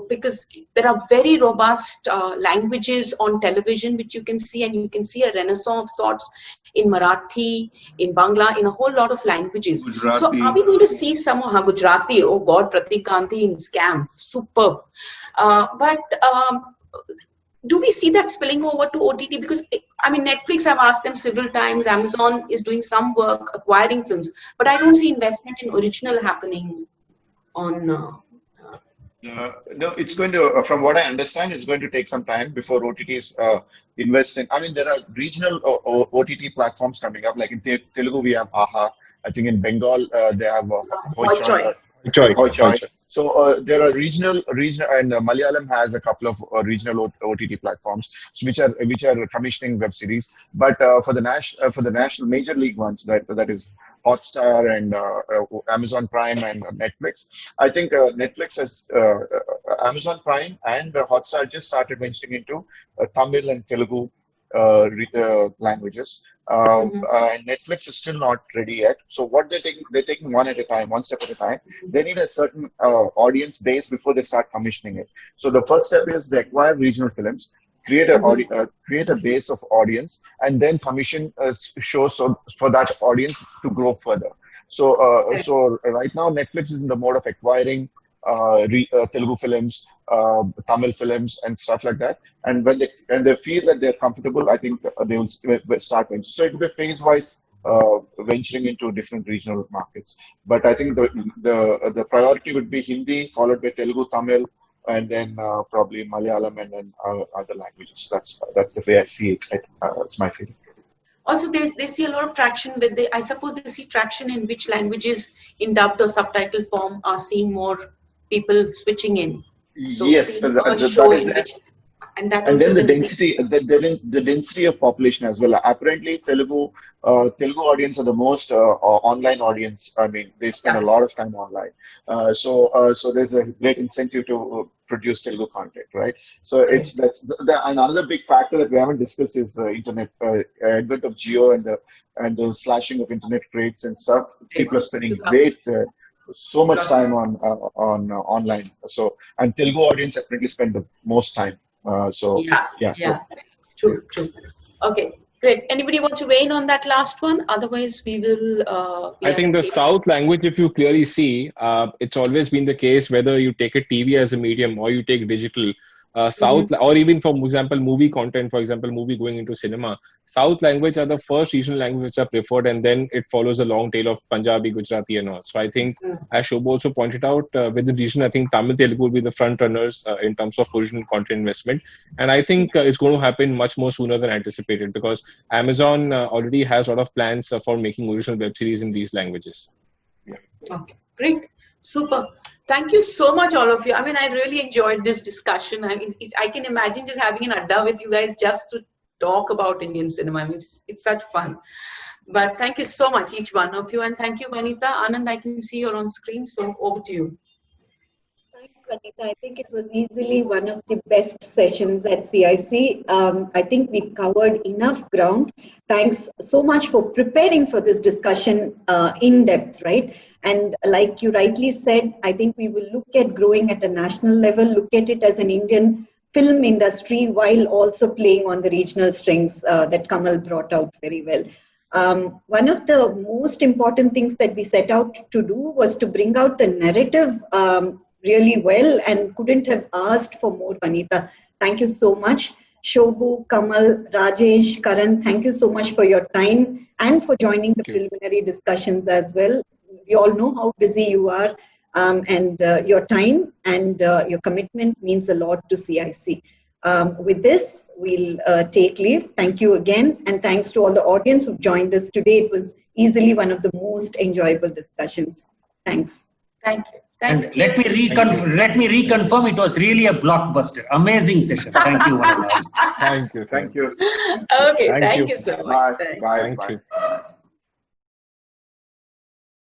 because there are very robust languages on television, which you can see, and you can see a renaissance of sorts in Marathi, in Bangla, in a whole lot of languages. Gujarati. So are we going to see some Gujarati? Oh God, Pratik Gandhi in Scam, superb. But do we see that spilling over to OTT? Because, I mean, Netflix, I've asked them several times, Amazon is doing some work acquiring films, but I don't see investment in original happening on... No, it's going to, from what I understand, it's going to take some time before OTTs invest in. I mean, there are regional OTT platforms coming up, like in Telugu, we have AHA. I think in Bengal, they have Hoichoi. So there are regional, and Malayalam has a couple of regional OTT platforms which are commissioning web series. But for the national major league ones, that is Hotstar and Amazon Prime and Netflix. I think Netflix has Amazon Prime and Hotstar just started venturing into Tamil and Telugu languages. And Netflix is still not ready yet. So what they're taking one step at a time. They need a certain audience base before they start commissioning it. So the first step is they acquire regional films, create a base of audience, and then commission shows for that audience to grow further. So right now Netflix is in the mode of acquiring Telugu films, Tamil films, and stuff like that. And when they feel that they're comfortable, I think they will start venturing. So it will be phase-wise venturing into different regional markets. But I think the priority would be Hindi, followed by Telugu, Tamil, and then probably Malayalam, and then other languages. That's the way I see it. It's my feeling. Also, they see a lot of traction with I suppose they see traction in which languages in dubbed or subtitle form are seeing more people switching in. So yes, and then the density of population as well. Apparently, Telugu audience are the most online audience. I mean, they spend a lot of time online. So there's a great incentive to produce Telugu content, right? So and another big factor that we haven't discussed is internet advent of Geo and the slashing of internet rates and stuff. People are spending so much time on online. So, and Telugu audience apparently spend the most time. True. Okay, great. Anybody want to weigh in on that last one? Otherwise, we will. I think the South language, if you clearly see, it's always been the case whether you take a TV as a medium or you take digital. South, or even for example, movie content, for example, movie going into cinema, South language are the first regional language which are preferred, and then it follows a long tail of Punjabi, Gujarati, and all. So I think, as Shobha also pointed out, with the region, I think Tamil Telugu will be the front runners in terms of original content investment, and I think it's going to happen much more sooner than anticipated, because Amazon already has a lot of plans for making original web series in these languages. Okay, great, super. Thank you so much, all of you. I mean, I really enjoyed this discussion. I mean, I can imagine just having an adda with you guys just to talk about Indian cinema. I mean, it's such fun. But thank you so much, each one of you. And thank you, Vanita. Anand, I can see you're on screen, so over to you. Thanks, Vanita. I think it was easily one of the best sessions at CIC. I think we covered enough ground. Thanks so much for preparing for this discussion in depth, right? And like you rightly said, I think we will look at growing at a national level, look at it as an Indian film industry while also playing on the regional strengths that Kamal brought out very well. One of the most important things that we set out to do was to bring out the narrative really well, and couldn't have asked for more, Vanita. Thank you so much. Shobhu, Kamal, Rajesh, Karan, thank you so much for your time and for joining the preliminary discussions as well. We all know how busy you are, and your time and your commitment means a lot to CIC. With this, we'll take leave. Thank you again, and thanks to all the audience who joined us today. It was easily one of the most enjoyable discussions. Thanks. Thank you. And let me reconfirm, it was really a blockbuster. Amazing session. Thank you. Thank you. Thank you. Okay, thank you so much. Bye. Bye. Thank you.